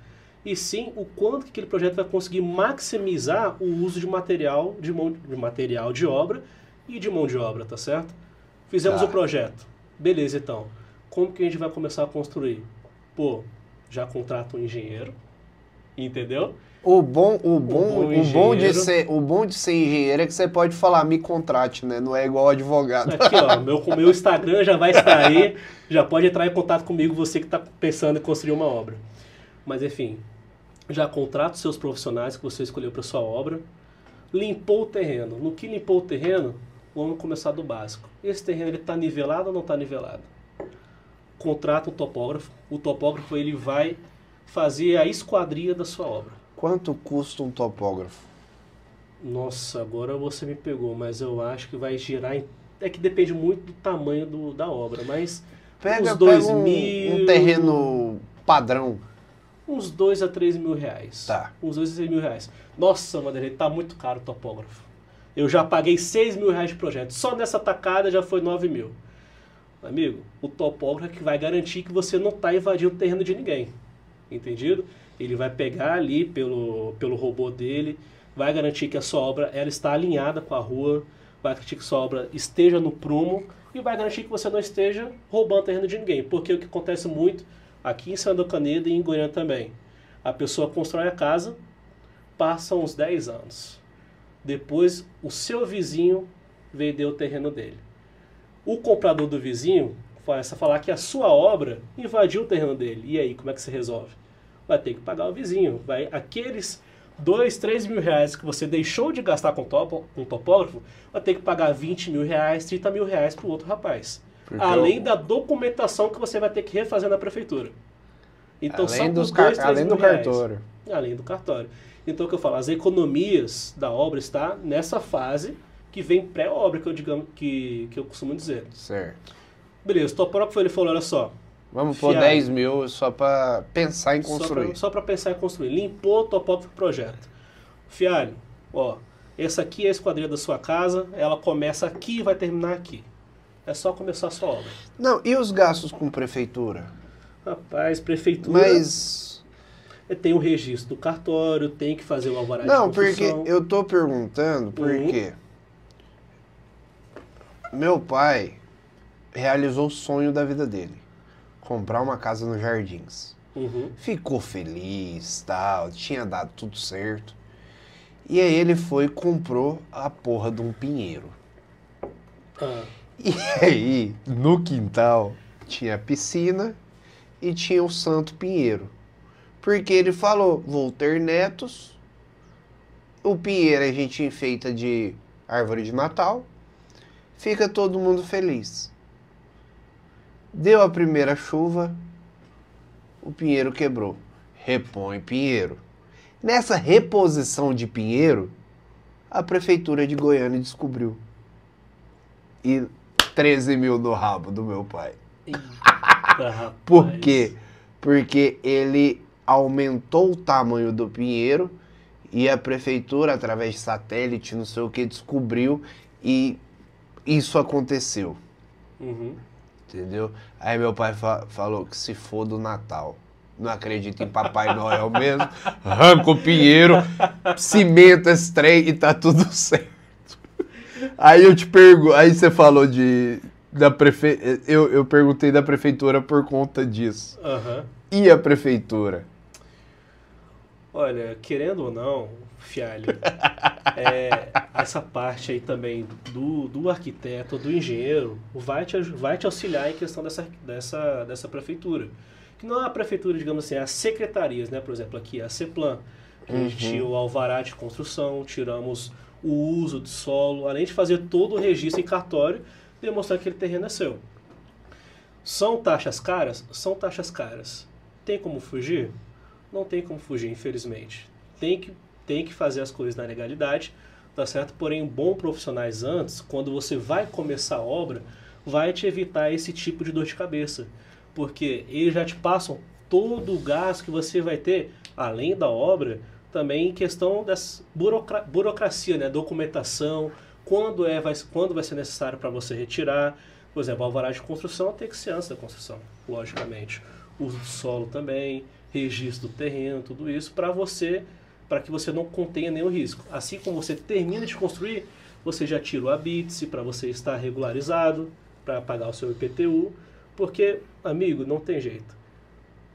E sim o quanto que aquele projeto vai conseguir maximizar o uso de material de obra e de mão de obra, tá certo? Fizemos o projeto. Beleza, então. Como que a gente vai começar a construir? Pô, já contrata um engenheiro, entendeu? O bom de ser engenheiro é que você pode falar, me contrate, né? Não é igual advogado. Aqui, ó, meu Instagram já vai estar aí, já pode entrar em contato comigo, você que está pensando em construir uma obra. Mas, enfim, já contrata os seus profissionais que você escolheu para sua obra, limpou o terreno. No que limpou o terreno, vamos começar do básico. Esse terreno está nivelado ou não está nivelado? Contrata um topógrafo. O topógrafo ele vai fazer a esquadria da sua obra. Quanto custa um topógrafo? Nossa, agora você me pegou, mas eu acho que vai girar... É que depende muito do tamanho da obra, mas uns 2.000... um terreno padrão. Uns 2 a 3 mil reais. Tá. Uns 2 a 3 mil reais. Nossa, Vanderlei, tá muito caro o topógrafo. Eu já paguei 6 mil reais de projeto. Só nessa tacada já foi 9 mil. Amigo, o topógrafo é que vai garantir que você não está invadindo o terreno de ninguém. Entendido? Ele vai pegar ali pelo robô dele, vai garantir que a sua obra ela está alinhada com a rua, vai garantir que a sua obra esteja no prumo e vai garantir que você não esteja roubando o terreno de ninguém. Porque o que acontece muito aqui em Senador Canedo e em Goiânia também. A pessoa constrói a casa, passa uns 10 anos. Depois o seu vizinho vendeu o terreno dele. O comprador do vizinho começa a falar que a sua obra invadiu o terreno dele. E aí, como é que você resolve? Vai ter que pagar o vizinho. Aqueles 2, 3 mil reais que você deixou de gastar com topógrafo, vai ter que pagar 20 mil reais, 30 mil reais para o outro rapaz. Porque além da documentação que você vai ter que refazer na prefeitura. Então, além do cartório. Além do cartório. Então, o que eu falo, as economias da obra está nessa fase que vem pré-obra, que eu costumo dizer. Certo. Beleza, o topógrafo ele falou, olha só. Vamos pôr 10 mil só para pensar em construir. Só para pensar em construir. Limpou o topógrafo do projeto. Fialho, ó, essa aqui é a esquadria da sua casa, ela começa aqui e vai terminar aqui. É só começar a sua obra. Não, e os gastos com prefeitura? Rapaz, prefeitura... Mas tem o registro do cartório, tem que fazer o alvará de Não, porque construção. eu tô perguntando porque meu pai realizou o sonho da vida dele. Comprar uma casa nos Jardins. Uhum. Ficou feliz, tal, tinha dado tudo certo. E aí ele foi e comprou a porra de um pinheiro. Ah, E aí, no quintal, tinha a piscina e tinha o Santo Pinheiro. Porque ele falou, vou ter netos, o pinheiro a gente enfeita de árvore de Natal, fica todo mundo feliz. Deu a primeira chuva, o pinheiro quebrou. Repõe pinheiro. Nessa reposição de pinheiro, a prefeitura de Goiânia descobriu. E 13 mil no rabo do meu pai. eita, rapaz. Por quê? Porque ele aumentou o tamanho do pinheiro e a prefeitura, através de satélite, não sei o que, descobriu e isso aconteceu. Uhum. Entendeu? Aí meu pai falou que se for do Natal. Não acredita em Papai Noel mesmo. Arranca o pinheiro, cimenta esse trem e tá tudo certo. Aí eu te pergunto, aí você falou eu perguntei da prefeitura por conta disso. Aham. E a prefeitura? Olha, querendo ou não, Fialho, essa parte aí também do arquiteto, do engenheiro, vai te auxiliar em questão dessa prefeitura. Que não é a prefeitura, digamos assim, é as secretarias, né? Por exemplo, aqui é a CEPLAN, que a gente tinha o alvará de construção, tiramos o uso de solo, além de fazer todo o registro em cartório, demonstrar que aquele terreno é seu. São taxas caras? São taxas caras. Tem como fugir? Não tem como fugir, infelizmente. Tem que fazer as coisas na legalidade, tá certo? Porém, bons profissionais antes, quando você vai começar a obra, vai te evitar esse tipo de dor de cabeça. Porque eles já te passam todo o gasto que você vai ter, além da obra, também em questão da burocracia, né? Documentação, quando vai ser necessário para você retirar. Por exemplo, alvará de construção tem que ser antes da construção, logicamente. Uso do solo também, registro do terreno, tudo isso, para que você não contenha nenhum risco. Assim como você termina de construir, você já tira o habite para você estar regularizado, para pagar o seu IPTU, porque, amigo, não tem jeito.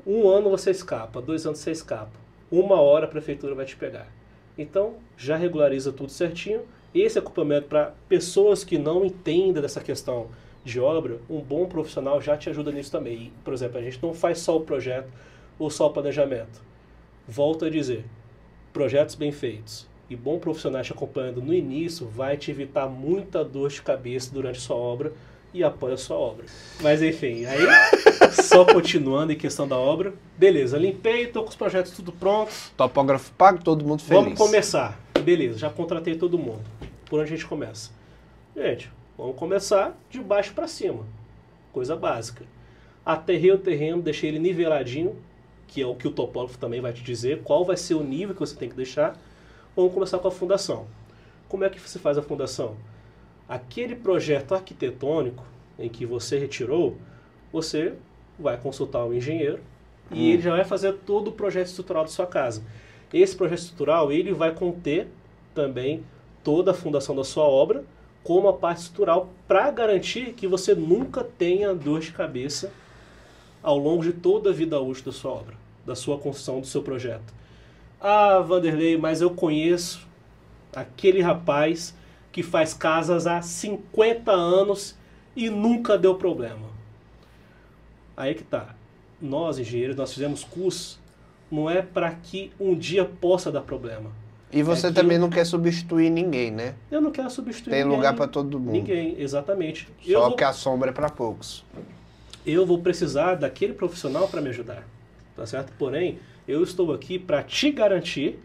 1 ano você escapa, 2 anos você escapa. 1 hora a prefeitura vai te pegar. Então, já regulariza tudo certinho. Esse equipamento para pessoas que não entendem dessa questão de obra, um bom profissional já te ajuda nisso também. E, por exemplo, a gente não faz só o projeto ou só o planejamento. Volto a dizer, projetos bem feitos e bom profissional te acompanhando no início vai te evitar muita dor de cabeça durante a sua obra e apoia a sua obra. Mas enfim, aí só continuando em questão da obra, beleza, limpei, tô com os projetos tudo prontos. Topógrafo pago, todo mundo feliz. Vamos começar. Beleza, já contratei todo mundo. Por onde a gente começa? Gente, vamos começar de baixo para cima. Coisa básica. Aterrei o terreno, deixei ele niveladinho, que é o que o topógrafo também vai te dizer, qual vai ser o nível que você tem que deixar. Vamos começar com a fundação. Como é que você faz a fundação? Aquele projeto arquitetônico em que você retirou, você vai consultar o engenheiro e ele já vai fazer todo o projeto estrutural da sua casa. Esse projeto estrutural ele vai conter também toda a fundação da sua obra, como a parte estrutural, para garantir que você nunca tenha dor de cabeça ao longo de toda a vida útil da sua obra, da sua construção, do seu projeto. Ah, Vanderlei, mas eu conheço aquele rapaz que faz casas há 50 anos e nunca deu problema. Aí que tá. Nós, engenheiros, nós fizemos curso, não é para que um dia possa dar problema. E você também não quer substituir ninguém, né? Eu não quero substituir Tem ninguém. lugar para todo mundo. Ninguém, exatamente. Só que a sombra é para poucos. Eu vou precisar daquele profissional para me ajudar, tá certo? Porém, eu estou aqui para te garantir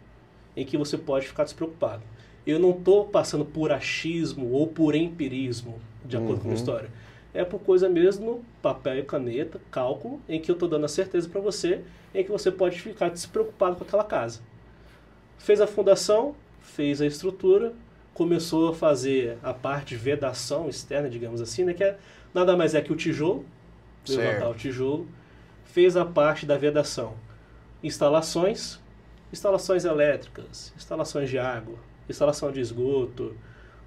em que você pode ficar despreocupado. Eu não estou passando por achismo ou por empirismo, de acordo com a história. É por coisa mesmo, papel e caneta, cálculo, em que eu estou dando a certeza para você, em que você pode ficar despreocupado com aquela casa. Fez a fundação, fez a estrutura, começou a fazer a parte de vedação externa, digamos assim, né, que nada mais é que o tijolo, levantar o tijolo, fez a parte da vedação. instalações, instalações elétricas, instalações de água, instalação de esgoto,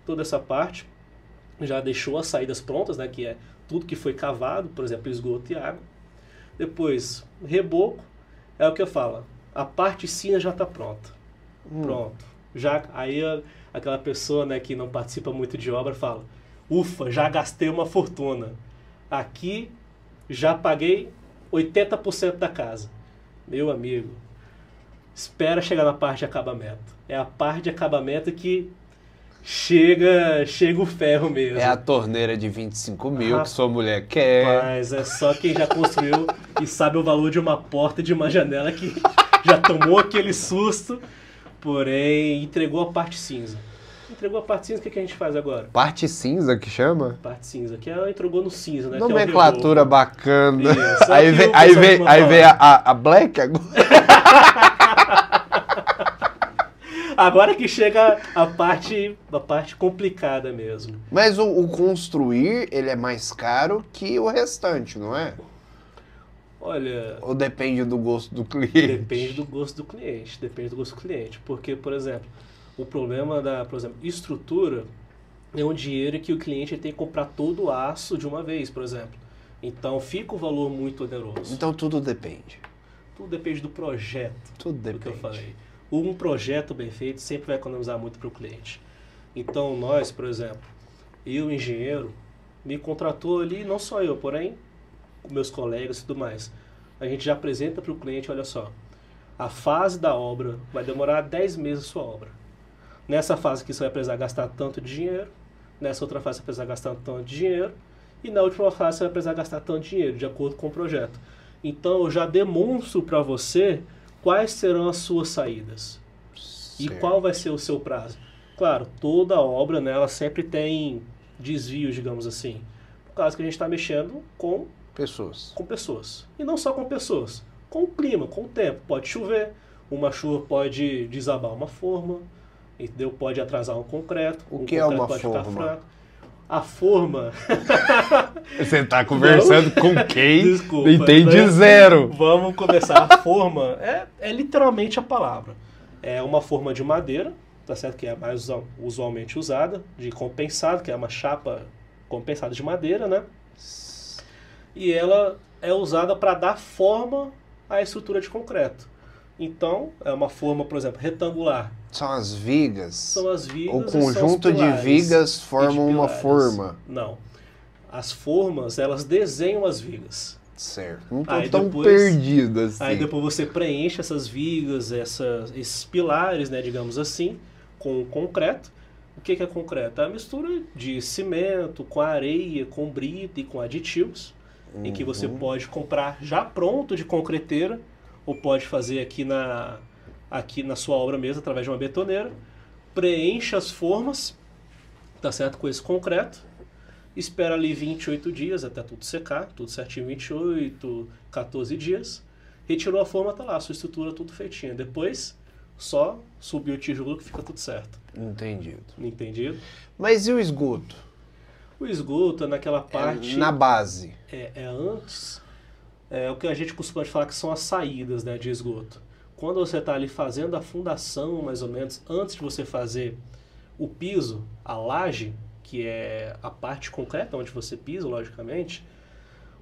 toda essa parte já deixou as saídas prontas, né, que é tudo que foi cavado, por exemplo, esgoto e água. Depois, reboco, é o que eu falo, a parte cinza já está pronta. Pronto. Já, aí aquela pessoa, né, que não participa muito de obra fala, ufa, já gastei uma fortuna. Aqui já paguei 80% da casa. Meu amigo, espera chegar na parte de acabamento. É a parte de acabamento que chega o ferro mesmo. É a torneira de 25 mil que sua mulher quer. Mas é só quem já construiu e sabe o valor de uma porta e de uma janela que já tomou aquele susto, porém entregou a parte cinza. Entregou a parte cinza, o que a gente faz agora? Parte cinza que chama? Parte cinza, que ela entregou no cinza, né? Nomenclatura bacana. Isso, aí vem a Black agora. Agora que chega a parte complicada mesmo. Mas o construir, ele é mais caro que o restante, não é? Olha... Ou depende do gosto do cliente? Depende do gosto do cliente. Depende do gosto do cliente. Porque, por exemplo, o problema da, por exemplo, estrutura é um dinheiro que o cliente tem que comprar todo o aço de uma vez, por exemplo. Então fica o valor muito oneroso. Então tudo depende. Tudo depende do projeto. Tudo depende. Do que eu falei. Um projeto bem feito sempre vai economizar muito para o cliente. Então nós, por exemplo, eu, engenheiro, me contratou ali, não só eu, porém, meus colegas e tudo mais. A gente já apresenta para o cliente, olha só, a fase da obra vai demorar 10 meses a sua obra. Nessa fase aqui você vai precisar gastar tanto de dinheiro, nessa outra fase você vai precisar gastar tanto de dinheiro, e na última fase você vai precisar gastar tanto de dinheiro, de acordo com o projeto. Então eu já demonstro para você quais serão as suas saídas e qual vai ser o seu prazo. Claro, toda obra, né, ela sempre tem desvios, digamos assim, por causa que a gente está mexendo com pessoas. E não só com pessoas, com o clima, com o tempo. Pode chover, uma chuva pode desabar uma forma, entendeu? Pode atrasar um concreto. O que é uma forma? A forma... Você está conversando com quem? Desculpa. Entende zero. Vamos começar. A forma é literalmente a palavra. É uma forma de madeira, tá certo? Que é a mais usualmente usada, de compensado, que é uma chapa compensada de madeira, né? E ela é usada para dar forma à estrutura de concreto. Então, é uma forma, por exemplo, retangular. São as vigas? São as vigas. O conjunto de vigas formam uma forma? Não. As formas, elas desenham as vigas. Certo. Não estou tão perdido assim. Aí depois você preenche essas vigas, esses pilares, né, digamos assim, com concreto. O que é concreto? É a mistura de cimento, com areia, com brita e com aditivos, em que você pode comprar já pronto de concreteira, ou pode fazer aqui na sua obra mesmo, através de uma betoneira. Preenche as formas, tá certo? Com esse concreto. Espera ali 28 dias até tudo secar, tudo certinho, 28, 14 dias. Retirou a forma, tá lá, a sua estrutura tudo feitinha. Depois, só subir o tijolo que fica tudo certo. Entendido. Entendido? Mas e o esgoto? O esgoto é naquela parte... na base. É antes... É o que a gente costuma falar que são as saídas, né, de esgoto. Quando você está ali fazendo a fundação, mais ou menos, antes de você fazer o piso, a laje, que é a parte concreta onde você pisa, logicamente,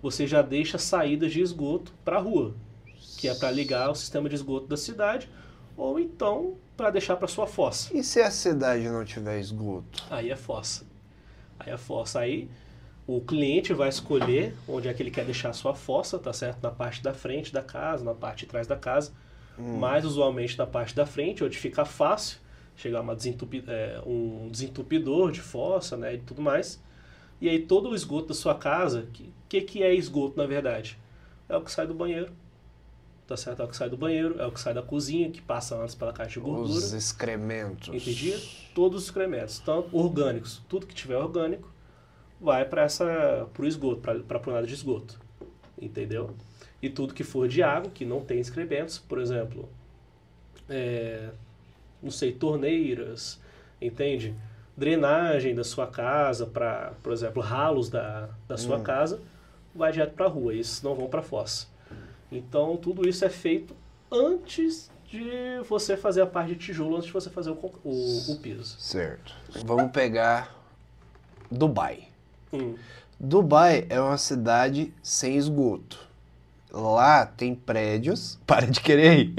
você já deixa saídas de esgoto para a rua, que é para ligar o sistema de esgoto da cidade, ou então para deixar para sua fossa. E se a cidade não tiver esgoto? Aí é fossa. Aí o cliente vai escolher onde é que ele quer deixar a sua fossa, tá certo? Na parte da frente da casa, na parte de trás da casa. Mais usualmente na parte da frente, onde fica fácil chegar um desentupidor de fossa, né, e tudo mais. E aí todo o esgoto da sua casa, que é esgoto na verdade? É o que sai do banheiro, tá certo? É o que sai do banheiro, é o que sai da cozinha, que passa antes pela caixa de gordura. Os excrementos. Entendi? Todos os excrementos, tanto orgânicos, tudo que tiver orgânico, vai para o esgoto, para a pronada de esgoto, entendeu? E tudo que for de água, que não tem excrementos, por exemplo, não sei, torneiras, entende? Drenagem da sua casa, para, por exemplo, ralos da sua casa, vai direto para a rua, esses não vão para a fossa. Então, tudo isso é feito antes de você fazer a parte de tijolo, antes de você fazer o piso. Certo. Vamos pegar Dubai. Hum. Dubai é uma cidade sem esgoto. Lá tem prédios. Para de querer ir.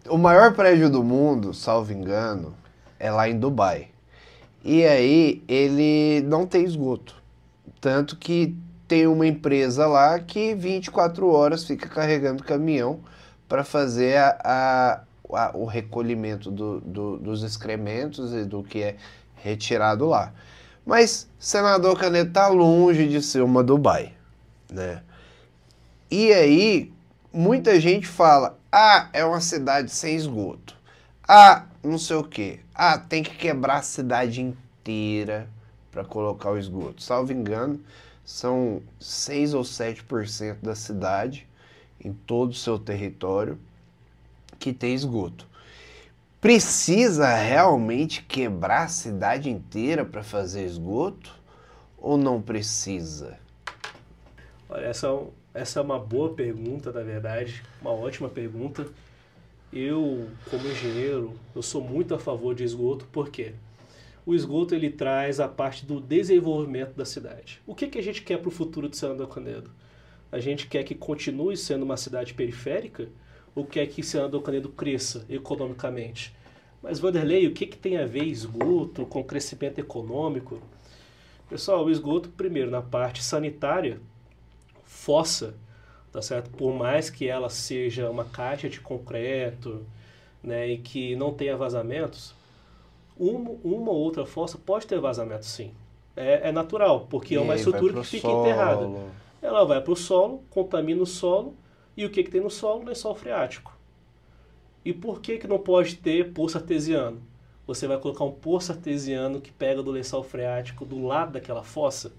O maior prédio do mundo, salvo engano, é lá em Dubai. E aí ele não tem esgoto. Tanto que tem uma empresa lá que 24 horas fica carregando caminhão para fazer o recolhimento dos excrementos e do que é retirado lá. Mas Senador Canedo tá longe de ser uma Dubai, né? E aí muita gente fala, é uma cidade sem esgoto. Não sei o quê. Tem que quebrar a cidade inteira para colocar o esgoto. Salvo engano, são 6 ou 7% da cidade, em todo o seu território, que tem esgoto. Precisa realmente quebrar a cidade inteira para fazer esgoto? Ou não precisa? Olha, essa é uma boa pergunta, na verdade, uma ótima pergunta. Eu, como engenheiro, eu sou muito a favor de esgoto, por quê? O esgoto ele traz a parte do desenvolvimento da cidade. O que a gente quer para o futuro de Senador Canedo? A gente quer que continue sendo uma cidade periférica ou quer que Senador Canedo cresça economicamente? Mas, Vanderlei, o que tem a ver esgoto com crescimento econômico? Pessoal, o esgoto, primeiro, na parte sanitária, fossa, tá certo? Por mais que ela seja uma caixa de concreto, né, e que não tenha vazamentos, uma ou outra fossa pode ter vazamento, sim. É natural, porque é uma estrutura que fica enterrada. Ela vai para o solo, contamina o solo, e o que tem no solo? Lençol freático. E por que não pode ter poço artesiano? Você vai colocar um poço artesiano que pega do lençol freático do lado daquela fossa,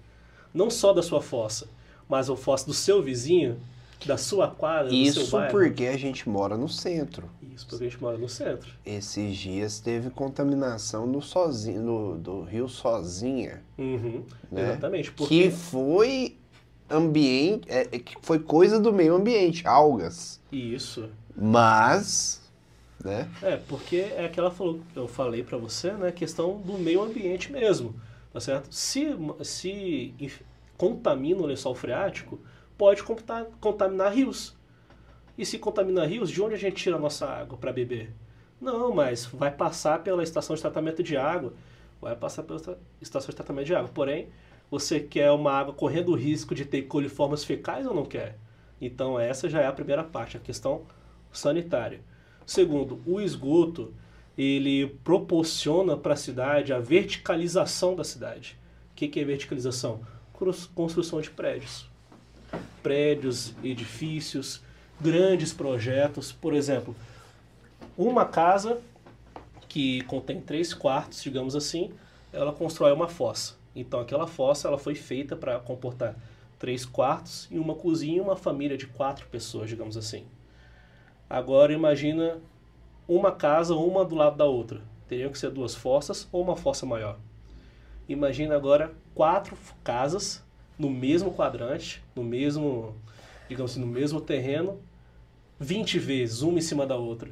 não só da sua fossa, mas a fossa do seu vizinho, da sua quadra, do seu bairro. Isso porque a gente mora no centro. Isso porque a gente mora no centro. Esses dias teve contaminação do rio Sozinha. Uhum, né? Exatamente. Porque... Que foi ambiente, que foi coisa do meio ambiente, algas. Isso. Mas, né? Porque é aquela eu falei para você, né, questão do meio ambiente mesmo, tá certo? Se contamina o lençol freático, pode contaminar rios. E se contaminar rios, de onde a gente tira a nossa água para beber? Não, mas vai passar pela estação de tratamento de água. Vai passar pela estação de tratamento de água. Porém, você quer uma água correndo o risco de ter coliformes fecais ou não quer? Então essa já é a primeira parte, a questão sanitária. Segundo, o esgoto, ele proporciona para a cidade a verticalização da cidade. O que é verticalização? Construção de prédios. Prédios, edifícios, grandes projetos. Por exemplo, uma casa que contém 3 quartos, digamos assim, ela constrói uma fossa. Então aquela fossa ela foi feita para comportar 3 quartos e uma cozinha e uma família de 4 pessoas, digamos assim. Agora imagina uma casa, uma do lado da outra. Teriam que ser 2 fossas ou uma fossa maior. Imagina agora 4 casas no mesmo quadrante, no mesmo, digamos assim, no mesmo terreno, 20 vezes, uma em cima da outra.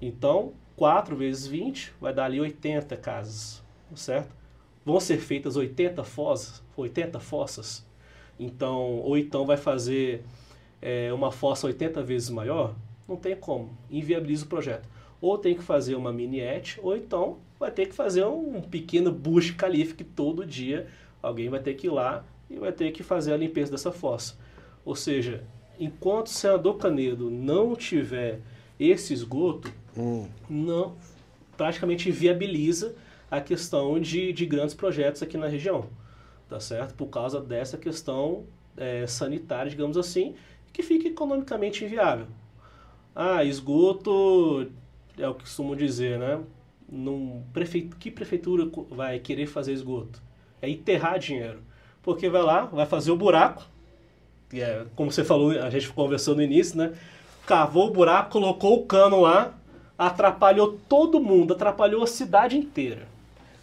Então, 4 vezes 20 vai dar ali 80 casas, certo? Vão ser feitas 80 fossas. Então, ou então vai fazer uma fossa 80 vezes maior? Não tem como, inviabiliza o projeto. Ou tem que fazer uma mini-et, ou então vai ter que fazer um pequeno Burj Khalifa que todo dia alguém vai ter que ir lá e vai ter que fazer a limpeza dessa fossa. Ou seja, enquanto o Senador Canedo não tiver esse esgoto, não, praticamente viabiliza a questão de grandes projetos aqui na região, tá certo? Por causa dessa questão sanitária, digamos assim, que fica economicamente inviável. Esgoto é o que costumam dizer, né? Que prefeitura vai querer fazer esgoto? É enterrar dinheiro. Porque vai lá, vai fazer o buraco, como você falou, a gente conversou no início, né? Cavou o buraco, colocou o cano lá, atrapalhou todo mundo, atrapalhou a cidade inteira.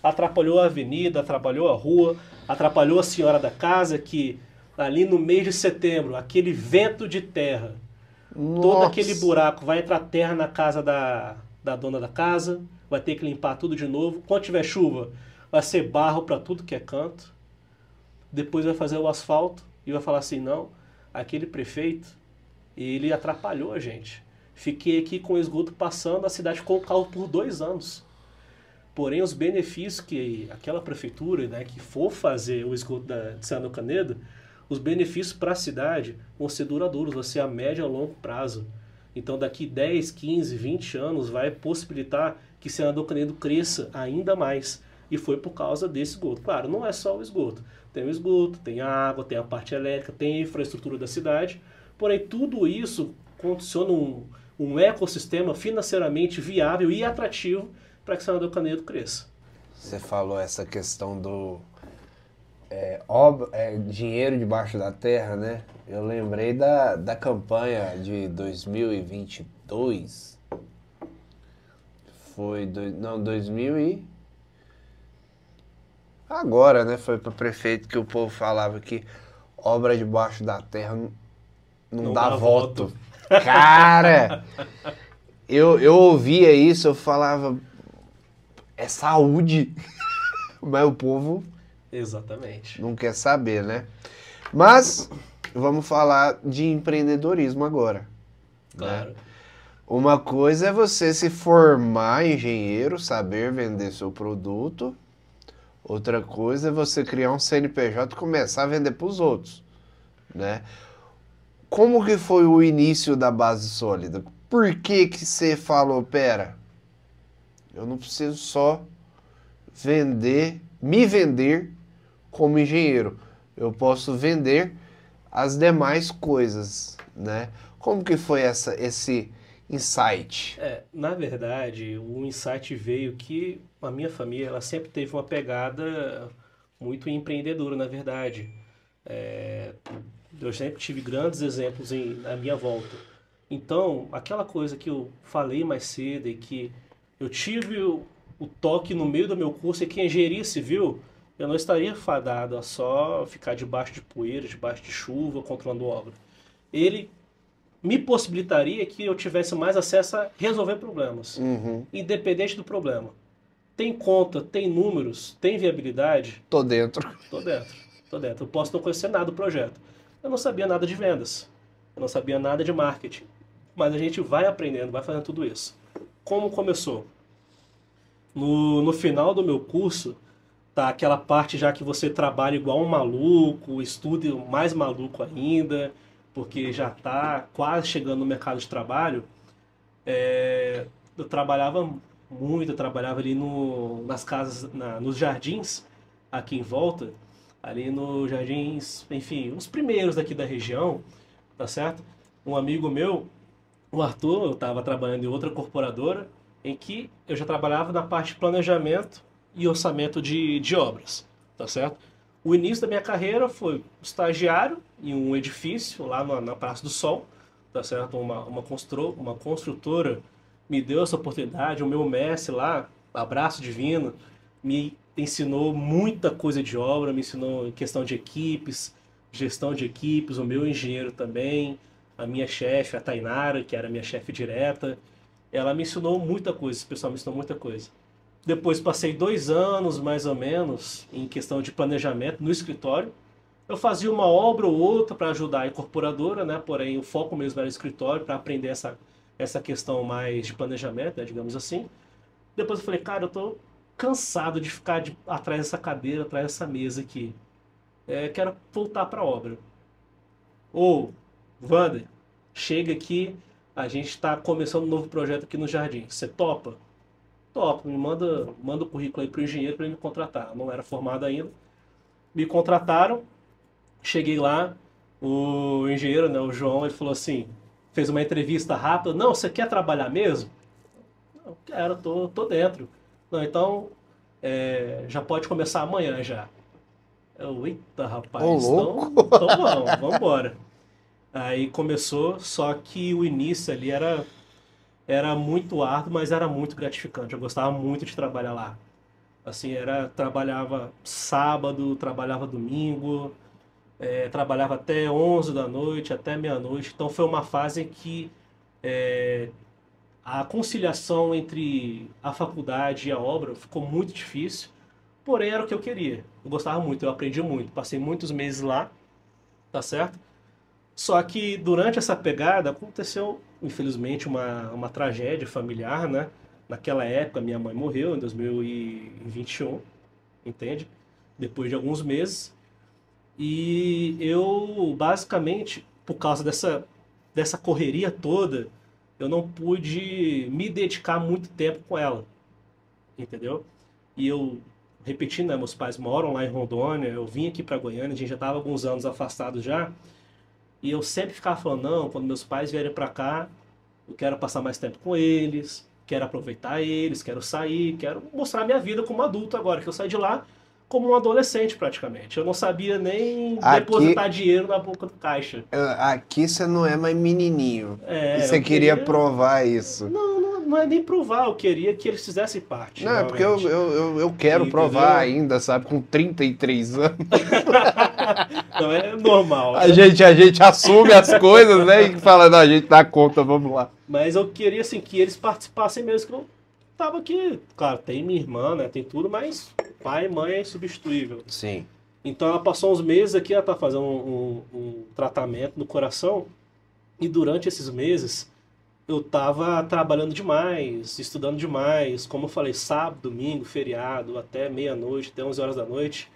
Atrapalhou a avenida, atrapalhou a rua, atrapalhou a senhora da casa que ali no mês de setembro, aquele vento de terra, todo Nossa. aquele buraco, vai entrar terra na casa da dona da casa, vai ter que limpar tudo de novo. Quando tiver chuva, vai ser barro para tudo que é canto. Depois vai fazer o asfalto e vai falar assim, não, aquele prefeito, ele atrapalhou a gente. Fiquei aqui com o esgoto passando, a cidade ficou calma por 2 anos. Porém, os benefícios que aquela prefeitura, né, que for fazer o esgoto de Senador Canedo, os benefícios para a cidade vão ser duradouros, vão ser a médio e a longo prazo. Então, daqui 10, 15, 20 anos, vai possibilitar que Senador Canedo cresça ainda mais. E foi por causa desse esgoto. Claro, não é só o esgoto. Tem o esgoto, tem a água, tem a parte elétrica, tem a infraestrutura da cidade. Porém, tudo isso condiciona um ecossistema financeiramente viável e atrativo para que Senador Canedo cresça. Você falou essa questão do dinheiro debaixo da terra, né? Eu lembrei da campanha de 2022. Foi, 2000 e... Agora, né? Foi para prefeito que o povo falava que obra debaixo da terra não dá voto. Cara, eu ouvia isso, eu falava, é saúde, mas o povo Exatamente. não quer saber, né? Mas vamos falar de empreendedorismo agora. Claro. Né? Uma coisa é você se formar engenheiro, saber vender seu produto. Outra coisa é você criar um CNPJ e começar a vender para os outros, né? Como que foi o início da Base Sólida? Por que que você falou, pera, eu não preciso só me vender como engenheiro, eu posso vender as demais coisas, né? Como que foi esse insight? Na verdade, o insight veio que a minha família ela sempre teve uma pegada muito empreendedora, na verdade. Eu sempre tive grandes exemplos à minha volta. Então, aquela coisa que eu falei mais cedo e que eu tive o toque no meio do meu curso é que engenharia civil eu não estaria fadado a só ficar debaixo de poeira, debaixo de chuva, controlando obra. Ele me possibilitaria que eu tivesse mais acesso a resolver problemas, independente do problema. Tem conta, tem números, tem viabilidade? Tô dentro. Tô dentro. Eu posso não conhecer nada do projeto. Eu não sabia nada de vendas, eu não sabia nada de marketing, mas a gente vai aprendendo, vai fazendo tudo isso. Como começou? No final do meu curso, tá aquela parte já que você trabalha igual um maluco, estuda mais maluco ainda, porque já está quase chegando no mercado de trabalho. Eu trabalhava muito, eu trabalhava ali nas casas, nos jardins aqui em volta, ali nos jardins, enfim, os primeiros daqui da região, tá certo? Um amigo meu, o Arthur, eu estava trabalhando em outra corporadora, em que eu já trabalhava na parte de planejamento e orçamento de obras, tá certo? O início da minha carreira foi estagiário em um edifício lá na Praça do Sol, tá certo? Uma construtora me deu essa oportunidade, o meu mestre lá, abraço divino, me ensinou muita coisa de obra, me ensinou em questão de equipes, gestão de equipes, o meu engenheiro também, a minha chefe, a Tainara, que era minha chefe direta, ela me ensinou muita coisa, esse pessoal me ensinou muita coisa. Depois passei 2 anos, mais ou menos, em questão de planejamento no escritório. Eu fazia uma obra ou outra para ajudar a incorporadora, né? Porém, o foco mesmo era o escritório, para aprender essa questão mais de planejamento, né? Digamos assim. Depois eu falei, cara, eu tô cansado de ficar atrás dessa cadeira, atrás dessa mesa aqui. Quero voltar para a obra. Ô, Wander, chega aqui, a gente está começando um novo projeto aqui no Jardim. Você topa? Topa, me manda o currículo aí pro engenheiro para ele me contratar. Eu não era formado ainda. Me contrataram, cheguei lá, o engenheiro, né, o João, ele falou assim, fez uma entrevista rápida, não, você quer trabalhar mesmo? Não, quero, tô dentro. Não, então, já pode começar amanhã já. Eita, rapaz, então vamos embora. Aí começou, só que o início ali era muito árduo, mas era muito gratificante. Eu gostava muito de trabalhar lá. Assim, trabalhava sábado, trabalhava domingo, trabalhava até 11 da noite, até meia-noite. Então foi uma fase em que a conciliação entre a faculdade e a obra ficou muito difícil, porém era o que eu queria. Eu gostava muito, eu aprendi muito, passei muitos meses lá, tá certo? Só que durante essa pegada aconteceu, infelizmente, uma tragédia familiar, né? Naquela época, minha mãe morreu em 2021, entende? Depois de alguns meses. E eu, basicamente, por causa dessa correria toda, eu não pude me dedicar muito tempo com ela, entendeu? E eu, repetindo, né, meus pais moram lá em Rondônia, eu vim aqui para Goiânia, a gente já estava alguns anos afastado já, e eu sempre ficava falando, não, quando meus pais vierem para cá, eu quero passar mais tempo com eles, quero aproveitar eles, quero sair, quero mostrar minha vida como adulto agora, que eu saí de lá como um adolescente praticamente. Eu não sabia nem Aqui, depositar dinheiro na boca do caixa. aqui você não é mais menininho. E É, você eu queria queria. provar isso. Não é nem provar, eu queria que eles fizessem parte, Não, é porque eu, realmente. eu, eu eu quero provar Entendeu? ainda, sabe? Com 33 anos. Não é normal. A gente assume as coisas, né? E fala, não, a gente dá conta, vamos lá. Mas eu queria assim que eles participassem mesmo, que eu tava aqui. Claro, tem minha irmã, né? Tem tudo, mas pai e mãe é insubstituível. Sim. Então ela passou uns meses aqui, ela tá fazendo um tratamento no coração. E durante esses meses eu tava trabalhando demais, estudando demais. Como eu falei, sábado, domingo, feriado, até meia-noite, até 11 horas da noite.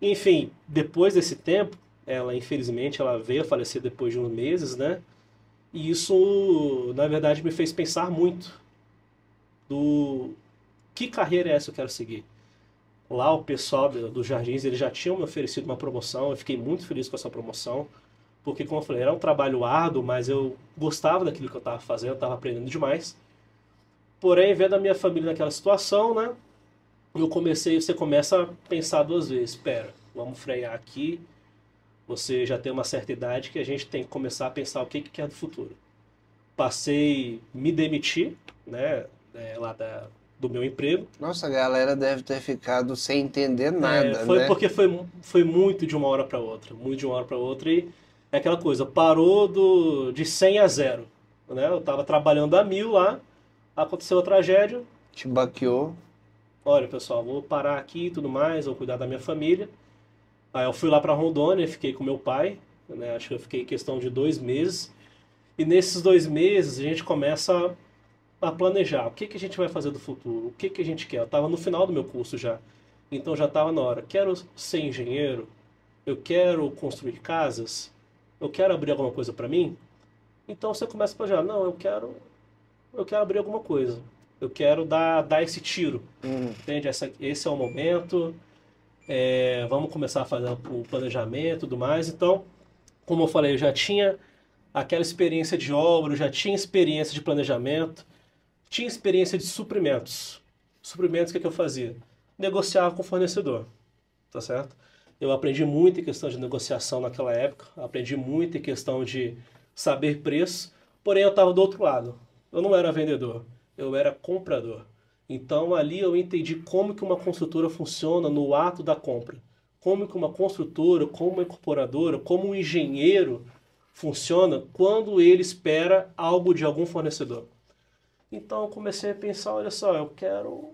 Enfim, depois desse tempo, ela infelizmente ela veio a falecer depois de uns meses, né? E isso, na verdade, me fez pensar muito do que carreira é essa que eu quero seguir. Lá o pessoal dos Jardins, eles já tinham me oferecido uma promoção, eu fiquei muito feliz com essa promoção, porque como eu falei, era um trabalho árduo, mas eu gostava daquilo que eu estava fazendo, eu estava aprendendo demais. Porém, vendo a minha família naquela situação, né, você começa a pensar duas vezes, espera, vamos frear aqui, você já tem uma certa idade que a gente tem que começar a pensar o que que é do futuro. Passei, me demiti, né, lá do meu emprego. Nossa, a galera deve ter ficado sem entender nada, Foi né? porque foi muito de uma hora para outra, muito de uma hora para outra e é aquela coisa, parou de 100 a 0, né? Eu estava trabalhando a 1000 lá, aconteceu a tragédia, Te baqueou. olha pessoal, vou parar aqui e tudo mais, vou cuidar da minha família. Aí eu fui lá para Rondônia, fiquei com meu pai, né? Acho que eu fiquei questão de 2 meses e nesses 2 meses a gente começa a planejar o que que a gente vai fazer do futuro, o que que a gente quer. Eu estava no final do meu curso já, então já estava na hora. Quero ser engenheiro, eu quero construir casas, eu quero abrir alguma coisa para mim. Então você começa a planejar, não, eu quero abrir alguma coisa, eu quero dar esse tiro, Hum. entende? Esse é o momento, vamos começar a fazer o planejamento e tudo mais. Então, como eu falei, eu já tinha aquela experiência de obra, eu já tinha experiência de planejamento, tinha experiência de suprimentos. Suprimentos, o que é que eu fazia? Negociava com o fornecedor, tá certo? Eu aprendi muito em questão de negociação naquela época, aprendi muito em questão de saber preço, porém eu estava do outro lado. Eu não era vendedor, eu era comprador. Então ali eu entendi como que uma construtora funciona no ato da compra. Como que uma construtora, como uma incorporadora, como um engenheiro funciona quando ele espera algo de algum fornecedor. Então eu comecei a pensar, olha só, eu quero,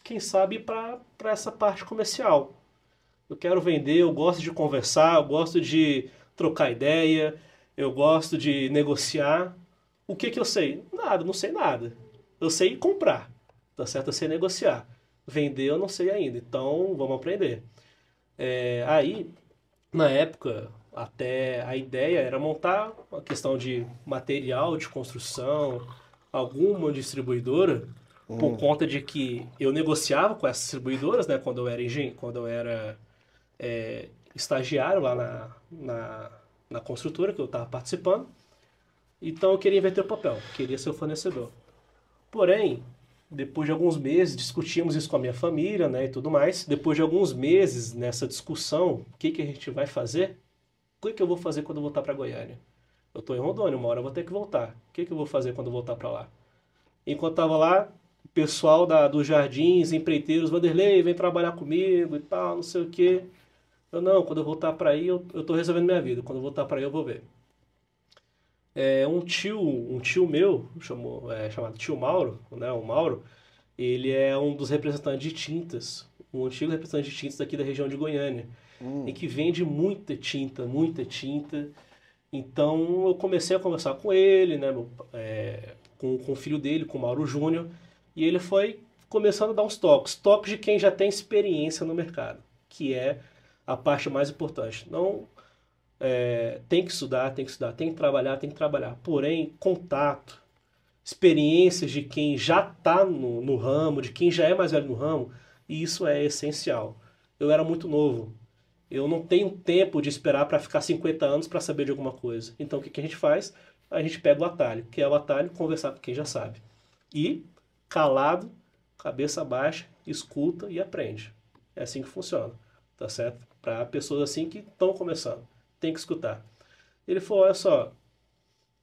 quem sabe, ir para essa parte comercial. Eu quero vender, eu gosto de conversar, eu gosto de trocar ideia, eu gosto de negociar. O que que eu sei? Nada, não sei nada. Eu sei comprar, tá certo? Eu sei negociar. Vender eu não sei ainda, então vamos aprender. Aí, na época, até a ideia era montar uma questão de material de construção, alguma distribuidora, por conta de que eu negociava com essas distribuidoras, né, quando eu era estagiário lá na construtora que eu estava participando. Então eu queria inverter o papel, queria ser o fornecedor. Porém, depois de alguns meses, discutimos isso com a minha família, né, e tudo mais. Depois de alguns meses nessa discussão, o que que a gente vai fazer? O que que eu vou fazer quando eu voltar para Goiânia? Eu estou em Rondônia, uma hora eu vou ter que voltar. O que que eu vou fazer quando eu voltar para lá? Enquanto estava lá, o pessoal dos Jardins, empreiteiros, Vanderlei, vem trabalhar comigo e tal, não sei o quê. Eu não, quando eu voltar para aí, eu tô resolvendo minha vida. Quando eu voltar para aí, eu vou ver. Um tio meu, chamado tio Mauro, né, o Mauro, ele é um dos representantes de tintas, um antigo representante de tintas daqui da região de Goiânia, em que vende muita tinta, muita tinta. Então eu comecei a conversar com ele, né, com o filho dele, com o Mauro Júnior, e ele foi começando a dar uns toques de quem já tem experiência no mercado, que é a parte mais importante. Não tem que estudar, tem que estudar, tem que trabalhar, tem que trabalhar. Porém, contato, experiências de quem já está no ramo, de quem já é mais velho no ramo, e isso é essencial. Eu era muito novo. Eu não tenho tempo de esperar para ficar 50 anos para saber de alguma coisa. Então, o que que a gente faz? A gente pega o atalho, que é o atalho conversar com quem já sabe. E, calado, cabeça baixa, escuta e aprende. É assim que funciona, tá certo? Para pessoas assim que estão começando. Tem que escutar. Ele falou, olha só,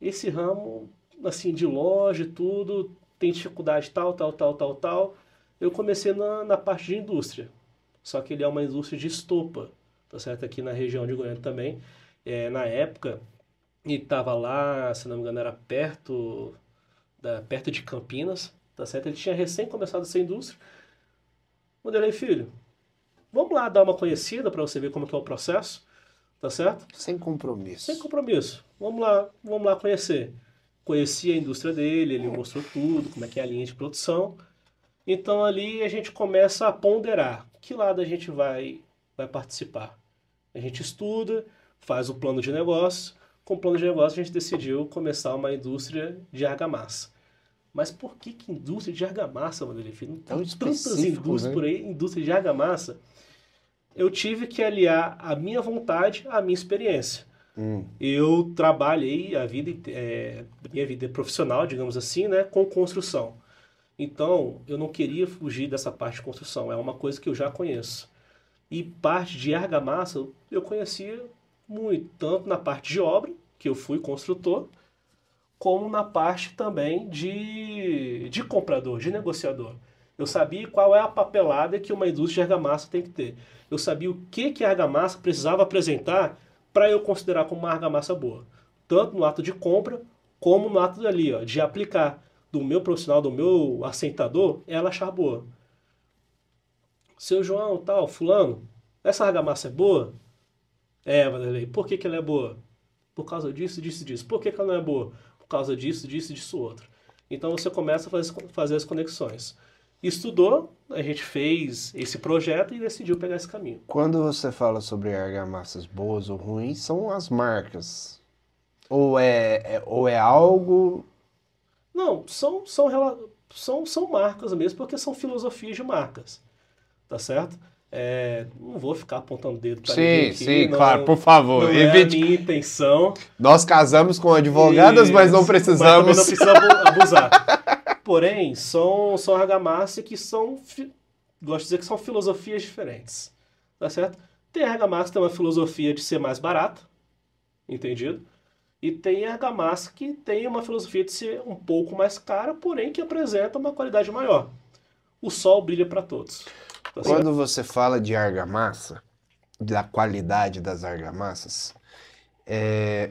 esse ramo, assim, de loja e tudo, tem dificuldade tal, tal, tal, tal, tal. Eu comecei na parte de indústria. Só que ele é uma indústria de estopa, tá certo? Aqui na região de Goiânia também. Na época, ele estava lá, se não me engano, era perto de Campinas, tá certo? Ele tinha recém começado essa indústria. Mandei, filho, vamos lá dar uma conhecida para você ver como que é o processo, tá certo? Sem Sem compromisso. compromisso. Vamos lá conhecer. Conheci a indústria dele, ele mostrou tudo, como é que é a linha de produção. Então ali a gente começa a ponderar que lado a gente vai participar. A gente estuda, faz o plano de negócio. Com o plano de negócio a gente decidiu começar uma indústria de argamassa. Mas por que indústria de argamassa, Vanderlei Filho? Não Tão tem tantas específico, indústrias né? por aí, indústria de argamassa. Eu tive que aliar a minha vontade à minha experiência. Eu trabalhei minha vida profissional, digamos assim, né, com construção. Então, eu não queria fugir dessa parte de construção, é uma coisa que eu já conheço. E parte de argamassa eu conhecia muito, tanto na parte de obra, que eu fui construtor, como na parte também de comprador, de negociador. Eu sabia qual é a papelada que uma indústria de argamassa tem que ter. Eu sabia o que a argamassa precisava apresentar para eu considerar como uma argamassa boa. Tanto no ato de compra, como no ato ali, ó, de aplicar do meu profissional, do meu assentador, ela achar boa. Seu João, tal, fulano, essa argamassa é boa? É, Vanderlei, por que ela é boa? Por causa disso, disso, disso. Por que ela não é boa? Por causa disso, disso, disso, outro. Então você começa a fazer as conexões. Estudou, a gente fez esse projeto e decidiu pegar esse caminho. Quando você fala sobre argamassas boas ou ruins, são as marcas. Ou é algo. Não, são marcas mesmo, porque são filosofias de marcas, tá certo? Não vou ficar apontando o dedo pra ninguém aqui, Sim, não, claro, por favor. não é a minha intenção. Nós casamos com advogadas, mas não Mas também precisamos. não precisa abusar. Porém, são argamassas que gosto de dizer que são filosofias diferentes, tá certo? Tem argamassa que tem uma filosofia de ser mais barata, entendido? E tem argamassa que tem uma filosofia de ser um pouco mais cara, porém que apresenta uma qualidade maior. O sol brilha para todos. Tá certo? Quando você fala de argamassa, da qualidade das argamassas,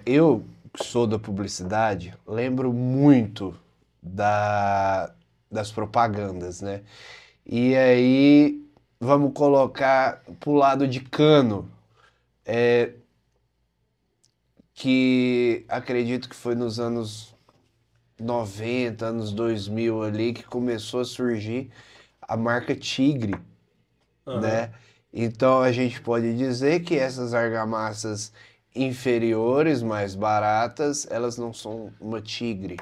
eu que sou da publicidade, lembro muito das propagandas, né? E aí, vamos colocar pro lado de cano, que acredito que foi nos anos 90, anos 2000 ali, que começou a surgir a marca Tigre, né? Então a gente pode dizer que essas argamassas inferiores, mais baratas, elas não são uma Tigre.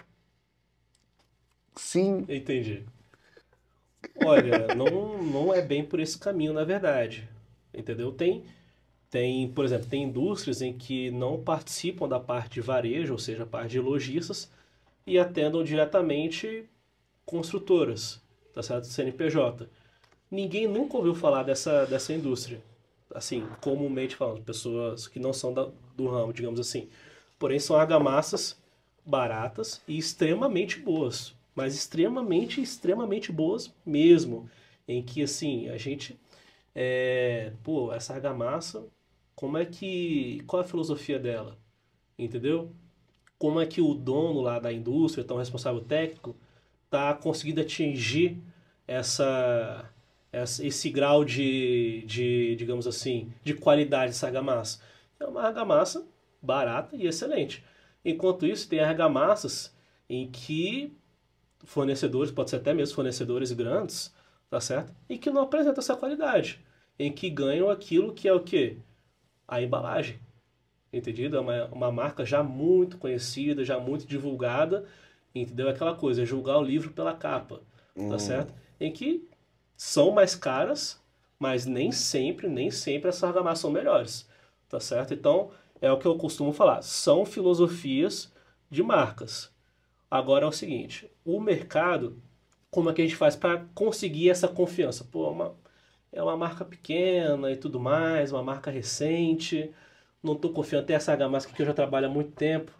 Sim. Entendi. Olha, não é bem por esse caminho, na verdade. Entendeu? Por exemplo, tem indústrias em que não participam da parte de varejo, ou seja, a parte de lojistas, e atendam diretamente construtoras, tá certo? CNPJ. Ninguém nunca ouviu falar dessa indústria, assim, comumente falando, pessoas que não são do ramo, digamos assim. Porém, são argamassas baratas e extremamente boas, mas extremamente, extremamente boas mesmo, em que, assim, a gente, essa argamassa qual é a filosofia dela, entendeu? Como é que o dono lá da indústria, então o responsável técnico, está conseguindo atingir essa, esse grau digamos assim, de qualidade dessa argamassa. É uma argamassa barata e excelente. Enquanto isso, tem argamassas em que fornecedores, pode ser até mesmo fornecedores grandes, tá certo? E que não apresentam essa qualidade, em que ganham aquilo que é o quê? A embalagem, entendido? É uma marca já muito conhecida, já muito divulgada, entendeu? Aquela coisa, é julgar o livro pela capa, tá certo? Em que são mais caras, mas nem sempre essas argamassas são melhores, tá certo? Então, é o que eu costumo falar, são filosofias de marcas. Agora é o seguinte, o mercado, como é que a gente faz para conseguir essa confiança? Pô, é uma marca pequena e tudo mais, uma marca recente, não estou confiando, tem essa argamassa aqui que eu já trabalho há muito tempo.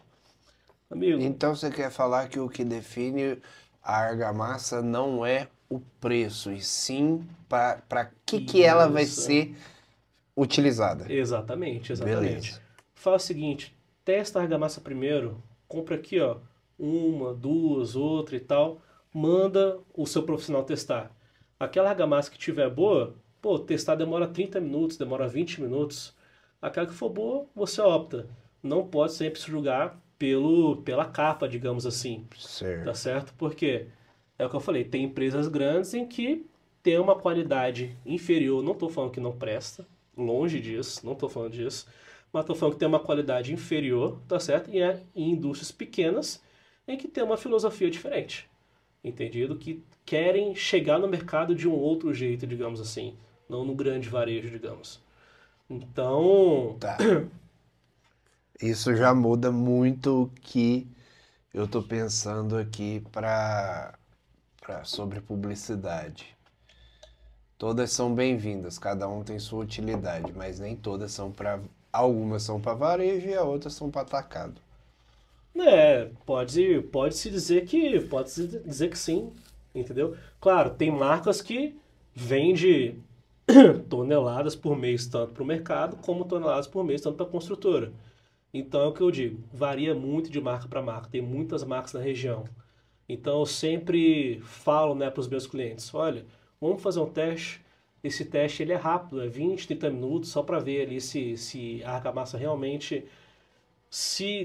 Amigo, Então você quer falar que o que define a argamassa não é o preço, e sim para que ela vai isso. ser utilizada. Exatamente, exatamente. Beleza. Fala o seguinte, testa a argamassa primeiro, compra aqui, ó, uma, duas, outra e tal, manda o seu profissional testar. Aquela argamassa que tiver boa, pô, testar demora 30 minutos, demora 20 minutos. Aquela que for boa, você opta. Não pode sempre se julgar pela capa, digamos assim, tá Certo. certo? Porque é o que eu falei, tem empresas grandes em que tem uma qualidade inferior, não estou falando que não presta, longe disso, não estou falando disso, mas estou falando que tem uma qualidade inferior, tá certo? E é em indústrias pequenas em que tem uma filosofia diferente, entendido? Que querem chegar no mercado de um outro jeito, digamos assim, não no grande varejo, digamos. Então, Tá. Isso já muda muito o que eu tô pensando aqui sobre publicidade. Todas são bem-vindas, cada um tem sua utilidade, mas nem todas são para. Algumas são para varejo e as outras são para atacado. pode-se dizer que sim, entendeu? Claro, tem marcas que vendem toneladas por mês tanto para o mercado como toneladas por mês tanto para a construtora. Então é o que eu digo, varia muito de marca para marca, tem muitas marcas na região. Então eu sempre falo, né, para os meus clientes, olha, vamos fazer um teste. Esse teste ele é rápido, é 20, 30 minutos, só para ver ali se a argamassa realmente se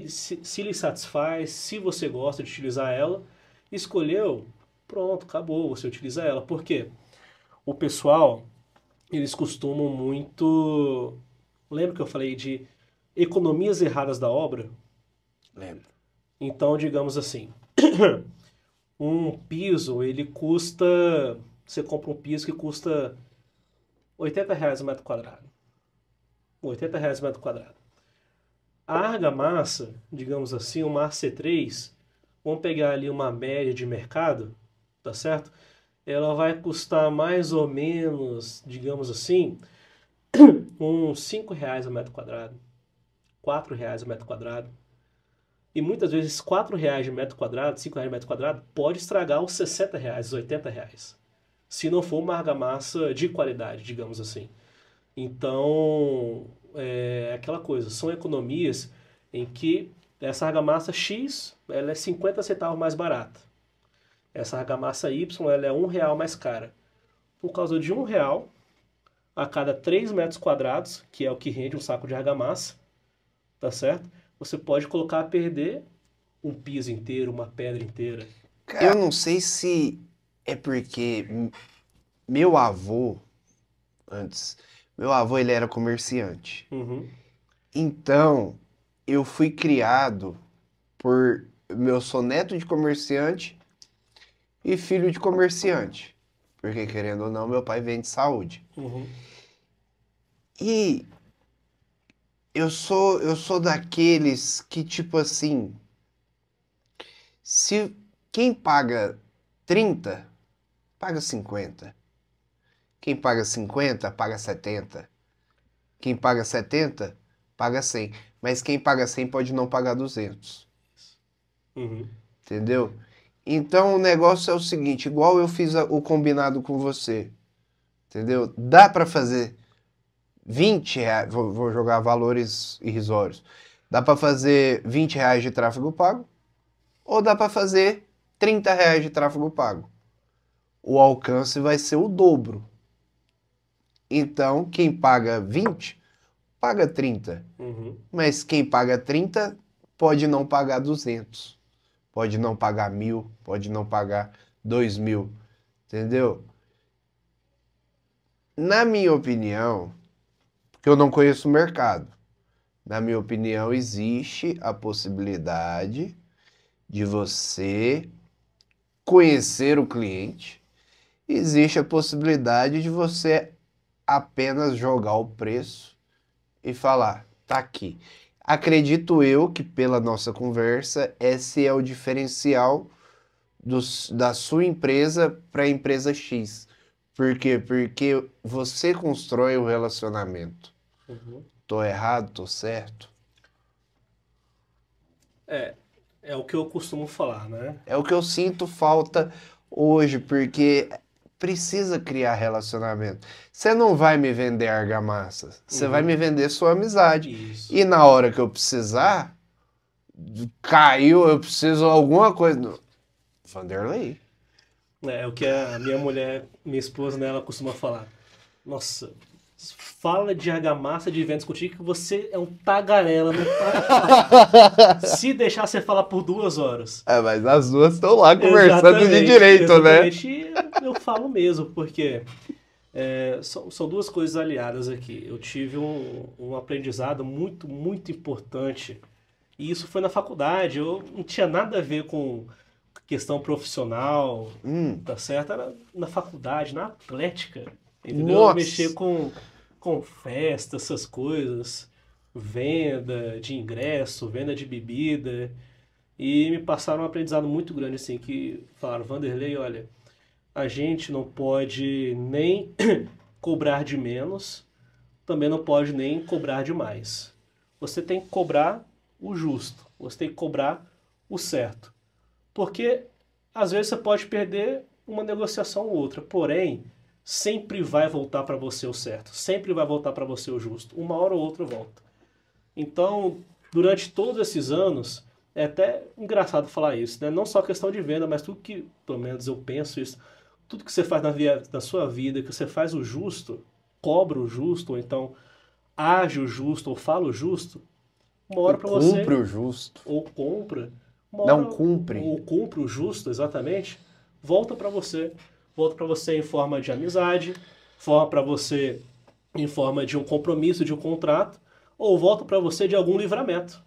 lhe satisfaz, se você gosta de utilizar ela. Escolheu, pronto, acabou, você utiliza ela. Por quê? O pessoal, eles costumam muito. Lembra que eu falei de economias erradas da obra? Lembra? Então, digamos assim, um piso, ele custa. Você compra um piso que custa R$ 80 o metro quadrado. R$ 80 o metro quadrado. A argamassa, digamos assim, uma AC3, vamos pegar ali uma média de mercado, tá certo? Ela vai custar mais ou menos, digamos assim, uns R$ 5 o metro quadrado, R$ 4 o metro quadrado. E muitas vezes R$ 4 de metro quadrado, R$ 5 de metro quadrado, pode estragar os R$ 60, os R$ 80. Se não for uma argamassa de qualidade, digamos assim. Então, é aquela coisa, são economias em que essa argamassa X, ela é 50 centavos mais barata. Essa argamassa Y, ela é R$ 1 mais cara. Por causa de R$ 1 a cada 3 metros quadrados, que é o que rende um saco de argamassa, tá certo? Você pode colocar a perder um piso inteiro, uma pedra inteira. Eu não sei se é porque meu avô, antes, meu avô ele era comerciante. Uhum. Então, eu fui criado por. Eu sou neto de comerciante e filho de comerciante. Porque, querendo ou não, meu pai vende saúde. Uhum. E eu sou daqueles que, tipo assim, se quem paga 30 paga 50. Quem paga 50 paga 70. Quem paga 70 paga 100. Mas quem paga 100 pode não pagar 200. Uhum. Entendeu? Então o negócio é o seguinte, igual eu fiz o combinado com você. Entendeu? Dá pra fazer R$ 20, vou jogar valores irrisórios. Dá para fazer R$ 20 de tráfego pago ou dá para fazer R$ 30 de tráfego pago. O alcance vai ser o dobro. Então, quem paga 20, paga 30. Uhum. Mas quem paga 30 pode não pagar 200. Pode não pagar 1.000, pode não pagar 2.000. Entendeu? Na minha opinião, porque eu não conheço o mercado, na minha opinião, existe a possibilidade de você conhecer o cliente, existe a possibilidade de você apenas jogar o preço e falar, tá aqui. Acredito eu que pela nossa conversa, esse é o diferencial da sua empresa para a empresa X. Por quê? Porque você constrói o relacionamento. Uhum. Tô errado, tô certo? É o que eu costumo falar, né? É o que eu sinto falta hoje, porque precisa criar relacionamento. Você não vai me vender argamassa, você vai me vender sua amizade. Isso. E na hora que eu precisar, caiu, eu preciso de alguma coisa. Vanderlei. É o que a minha mulher, minha esposa, né, ela costuma falar. Nossa, fala de argamassa de eventos contigo que você é um tagarela, não para. Se deixar, você falar por 2 horas. É, mas as duas estão lá conversando de direito, exatamente, né? Eu falo mesmo, porque são duas coisas aliadas aqui. Eu tive um aprendizado muito, muito importante. E isso foi na faculdade. Eu não tinha nada a ver com questão profissional, tá certo? Era na faculdade, na atlética, entendeu? Nossa. Mexer com festa, essas coisas, venda de ingresso, venda de bebida, e me passaram um aprendizado muito grande, assim, que falaram, Vanderlei, olha, a gente não pode nem cobrar de menos, também não pode nem cobrar de mais. Você tem que cobrar o justo, você tem que cobrar o certo. Porque às vezes você pode perder uma negociação ou outra, porém, sempre vai voltar para você o certo, sempre vai voltar para você o justo. Uma hora ou outra volta. Então, durante todos esses anos, é até engraçado falar isso, né? Não só questão de venda, mas tudo que, pelo menos eu penso isso, tudo que você faz na sua vida, que você faz o justo, cobra o justo, ou então age o justo, ou fala o justo, uma hora para você... Cumpre o justo. Ou compra... Não cumpre. Ou cumpre o justo, exatamente, volta para você. Volta para você em forma de amizade, volta para você em forma de um compromisso, de um contrato, ou volta para você de algum livramento.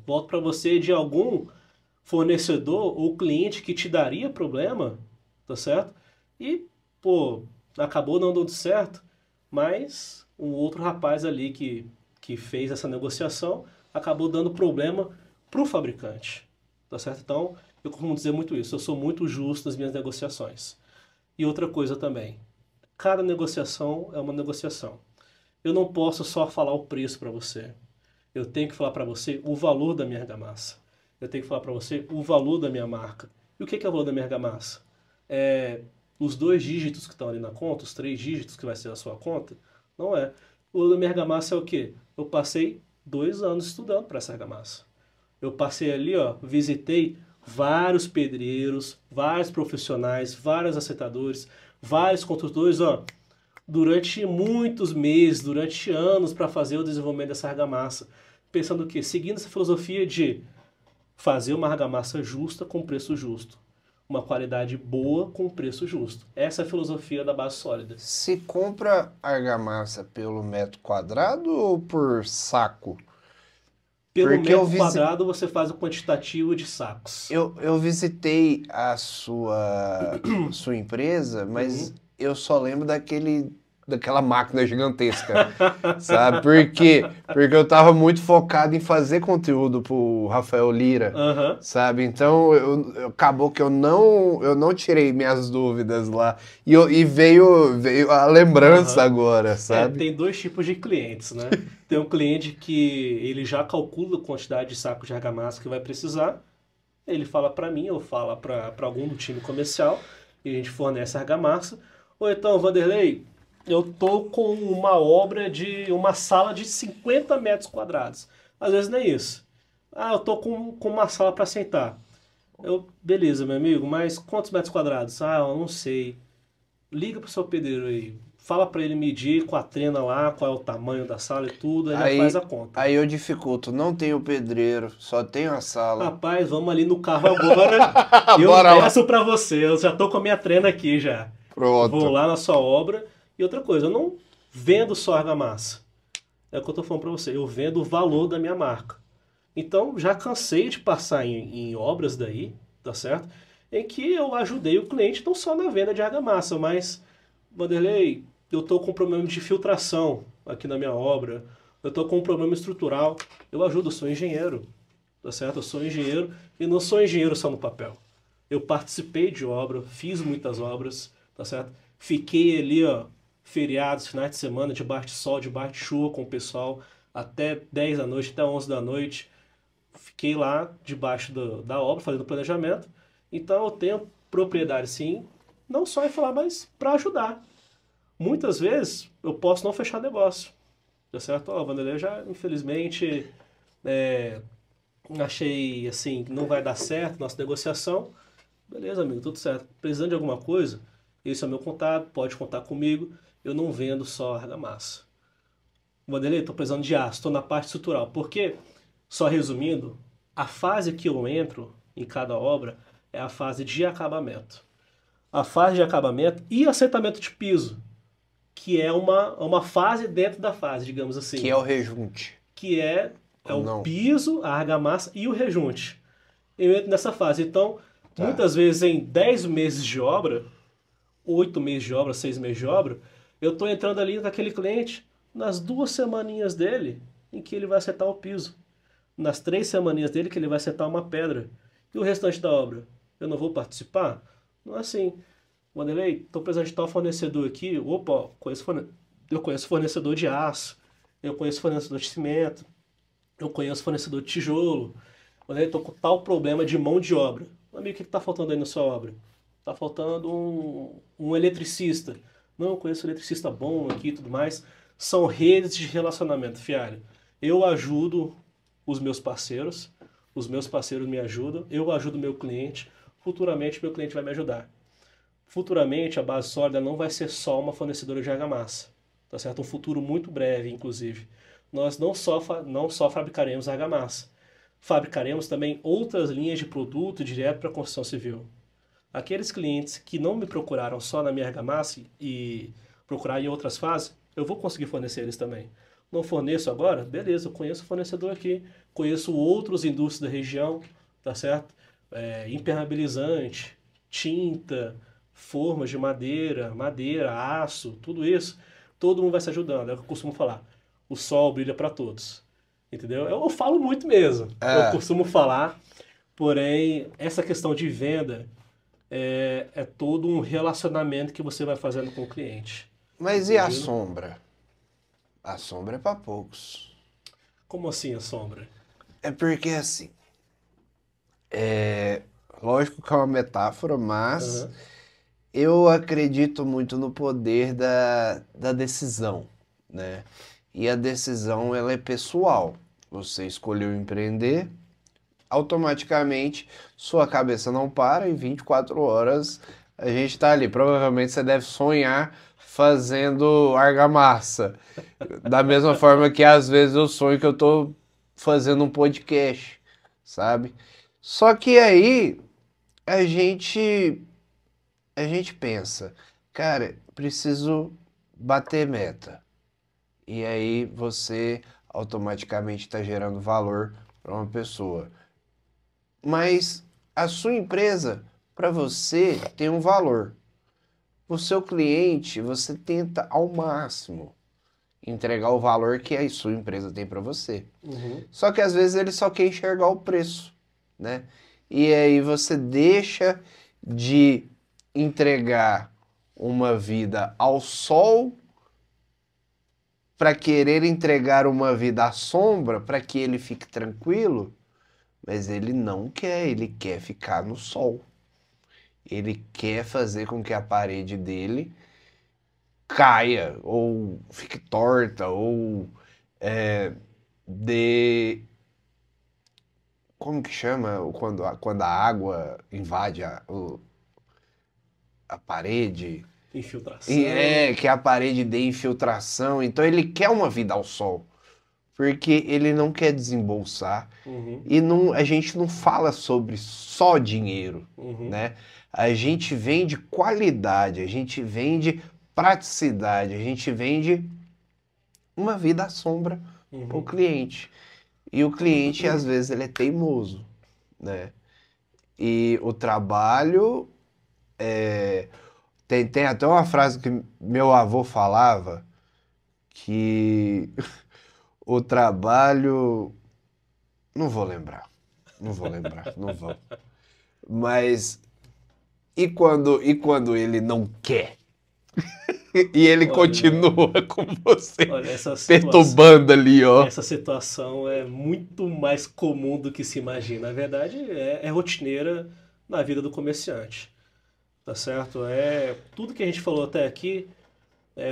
Volta para você de algum fornecedor ou cliente que te daria problema, tá certo? E, pô, acabou não dando certo, mas um outro rapaz ali que fez essa negociação acabou dando problema pro fabricante, tá certo? Então, eu costumo dizer muito isso, eu sou muito justo nas minhas negociações. E outra coisa também, cada negociação é uma negociação. Eu não posso só falar o preço para você. Eu tenho que falar para você o valor da minha argamassa. Eu tenho que falar para você o valor da minha marca. E o que é o valor da minha argamassa? Os 2 dígitos que estão ali na conta, os 3 dígitos que vai ser a sua conta? Não é. O valor da minha argamassa é o quê? Eu passei 2 anos estudando para essa argamassa. Eu passei ali, ó, visitei vários pedreiros, vários profissionais, vários acetadores, vários construtores, ó, durante muitos meses, durante anos para fazer o desenvolvimento dessa argamassa. Pensando que, seguindo essa filosofia de fazer uma argamassa justa com preço justo. Uma qualidade boa com preço justo. Essa é a filosofia da base sólida. Se compra argamassa pelo metro quadrado ou por saco? Pelo metro quadrado você faz o quantitativo de sacos. Eu visitei a sua empresa, mas eu só lembro daquela máquina gigantesca, sabe? Por quê? Porque eu tava muito focado em fazer conteúdo pro Rafael Lira, sabe? Então, acabou que eu não tirei minhas dúvidas lá. E veio a lembrança agora, sabe? Tem 2 tipos de clientes, né? Tem um cliente que ele já calcula a quantidade de sacos de argamassa que vai precisar. Ele fala para mim, ou fala para algum do time comercial, e a gente fornece a argamassa. Ou então, Vanderlei, eu tô com uma obra de uma sala de 50 metros quadrados. Às vezes nem isso. Ah, eu tô com uma sala para sentar. Beleza, meu amigo, mas quantos metros quadrados? Ah, eu não sei. Liga pro seu pedreiro aí. Fala para ele medir com a trena lá, qual é o tamanho da sala e tudo, aí já faz a Aí, conta. aí eu dificulto, não tenho pedreiro, só tenho a sala. Rapaz, vamos ali no carro agora. Eu Bora lá. peço pra você, eu já tô com a minha trena aqui já. Vou Pronto. lá na sua obra. E outra coisa, eu não vendo só argamassa. É o que eu tô falando pra você, eu vendo o valor da minha marca. Então, já cansei de passar em obras daí, tá certo? Em que eu ajudei o cliente não só na venda de argamassa, mas, Vanderlei, eu tô com problema de filtração aqui na minha obra. Eu tô com um problema estrutural. Eu ajudo, eu sou engenheiro, tá certo? Eu sou engenheiro e não sou engenheiro só no papel. Eu participei de obra, fiz muitas obras, tá certo? Fiquei ali, ó, feriados, finais de semana, debaixo de sol, debaixo de chuva com o pessoal, até 10 da noite, até 11 da noite. Fiquei lá debaixo da obra, fazendo planejamento. Então eu tenho propriedade, sim, não só em falar, mas para ajudar. Muitas vezes eu posso não fechar negócio, tá certo? Ó, Vanderlei, já infelizmente é, achei assim que não vai dar certo nossa negociação. Beleza, amigo, tudo certo. Precisando de alguma coisa, esse é o meu contato, pode contar comigo. Eu não vendo só argamassa. Vanderlei, estou precisando de aço, estou na parte estrutural. Porque, só resumindo, a fase que eu entro em cada obra é a fase de acabamento. A fase de acabamento e assentamento de piso, que é uma fase dentro da fase, digamos Que assim. é o rejunte. Que é Ou o não? piso, a argamassa e o rejunte. Eu entro nessa fase. Então, Tá. muitas vezes em 10 meses de obra, 8 meses de obra, 6 meses de obra, eu estou entrando ali com aquele cliente nas 2 semaninhas dele em que ele vai acertar o piso. Nas 3 semaninhas dele que ele vai acertar uma pedra. E o restante da obra? Eu não vou participar? Não é assim. Wanderlei, estou precisando de tal fornecedor aqui. Opa, eu conheço fornecedor de aço. Eu conheço fornecedor de cimento. Eu conheço fornecedor de tijolo. Wanderlei, estou com tal problema de mão de obra. Amigo, o que está faltando aí na sua obra? Tá faltando um eletricista. Não, eu conheço um eletricista bom aqui e tudo mais. São redes de relacionamento, fialho. Eu ajudo os meus parceiros me ajudam, eu ajudo meu cliente, futuramente meu cliente vai me ajudar. Futuramente a base sólida não vai ser só uma fornecedora de argamassa, tá certo? Um futuro muito breve, inclusive. Nós não só fabricaremos argamassa, fabricaremos também outras linhas de produto direto para a construção civil. Aqueles clientes que não me procuraram só na minha argamassa e procurar em outras fases, eu vou conseguir fornecer eles também. Não forneço agora? Beleza, eu conheço o fornecedor aqui, conheço outros indústrias da região, tá certo? Impermeabilizante, tinta, formas de madeira, aço, tudo isso, todo mundo vai se ajudando. É o que eu costumo falar. O sol brilha para todos. Entendeu? Eu falo muito mesmo. Eu É, costumo falar, porém, essa questão de venda é todo um relacionamento que você vai fazendo com o cliente. mas e a Entendido? sombra? A sombra é para poucos. Como assim a sombra? É porque assim, lógico que é uma metáfora, mas Aham. eu acredito muito no poder da decisão, né? E a decisão, ela é pessoal. Você escolheu empreender, automaticamente sua cabeça não para e 24 horas a gente tá ali. Provavelmente você deve sonhar fazendo argamassa. Da mesma forma que às vezes eu sonho que eu tô fazendo um podcast, sabe? Só que aí a gente a gente pensa, cara, preciso bater meta. E aí você automaticamente está gerando valor para uma pessoa. Mas a sua empresa, para você, tem um valor. O seu cliente, você tenta ao máximo entregar o valor que a sua empresa tem para você. Uhum. Só que às vezes ele só quer enxergar o preço, né? E aí você deixa de entregar uma vida ao sol para querer entregar uma vida à sombra para que ele fique tranquilo, mas ele não quer, ele quer ficar no sol. Ele quer fazer com que a parede dele caia, ou fique torta, ou dê... Como que chama quando a água invade a parede? Infiltração. Que a parede dê infiltração. Então ele quer uma vida ao sol. Porque ele não quer desembolsar. E a gente não fala sobre só dinheiro, né? A gente vende qualidade, a gente vende praticidade, a gente vende uma vida à sombra para o cliente. E o cliente, às vezes, ele é teimoso, né? E o trabalho... Tem até uma frase que meu avô falava, que o trabalho... Não vou lembrar, não vou. Mas e quando ele não quer? E ele continua com você, perturbando ali, ó. Essa situação é muito mais comum do que se imagina. Na verdade, é rotineira na vida do comerciante. Tá certo? Tudo que a gente falou até aqui,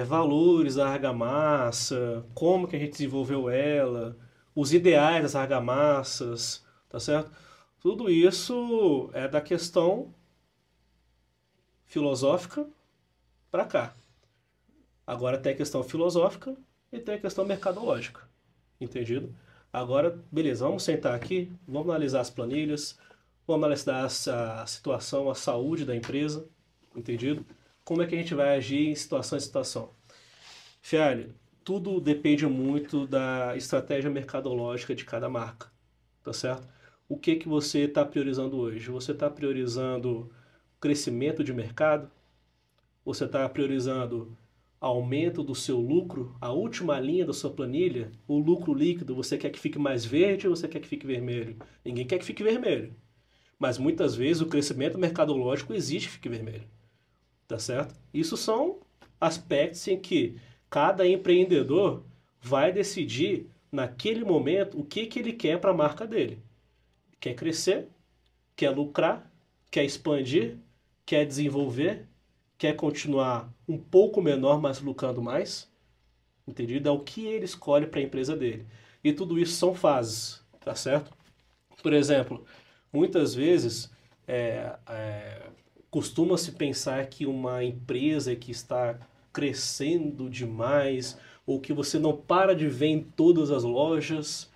valores da argamassa, como que a gente desenvolveu ela, os ideais das argamassas, tá certo? Tudo isso é da questão filosófica para cá. Agora tem a questão filosófica e tem a questão mercadológica. Entendido? Agora, beleza, vamos sentar aqui, vamos analisar as planilhas, vamos analisar a situação, a saúde da empresa. Entendido? Como é que a gente vai agir em situação em situação? Fialho, tudo depende muito da estratégia mercadológica de cada marca. Tá certo? O que você está priorizando hoje? Você está priorizando crescimento de mercado? Você está priorizando aumento do seu lucro? A última linha da sua planilha, o lucro líquido, você quer que fique mais verde ou você quer que fique vermelho? Ninguém quer que fique vermelho. Mas muitas vezes o crescimento mercadológico exige que fique vermelho. Tá certo? Isso são aspectos em que cada empreendedor vai decidir naquele momento o que ele quer para a marca dele. Quer crescer, quer lucrar, quer expandir, quer desenvolver, quer continuar um pouco menor, mas lucrando mais. Entendido? É o que ele escolhe para a empresa dele. E tudo isso são fases, tá certo? Por exemplo, muitas vezes costuma-se pensar que uma empresa que está crescendo demais ou que você não para de ver em todas as lojas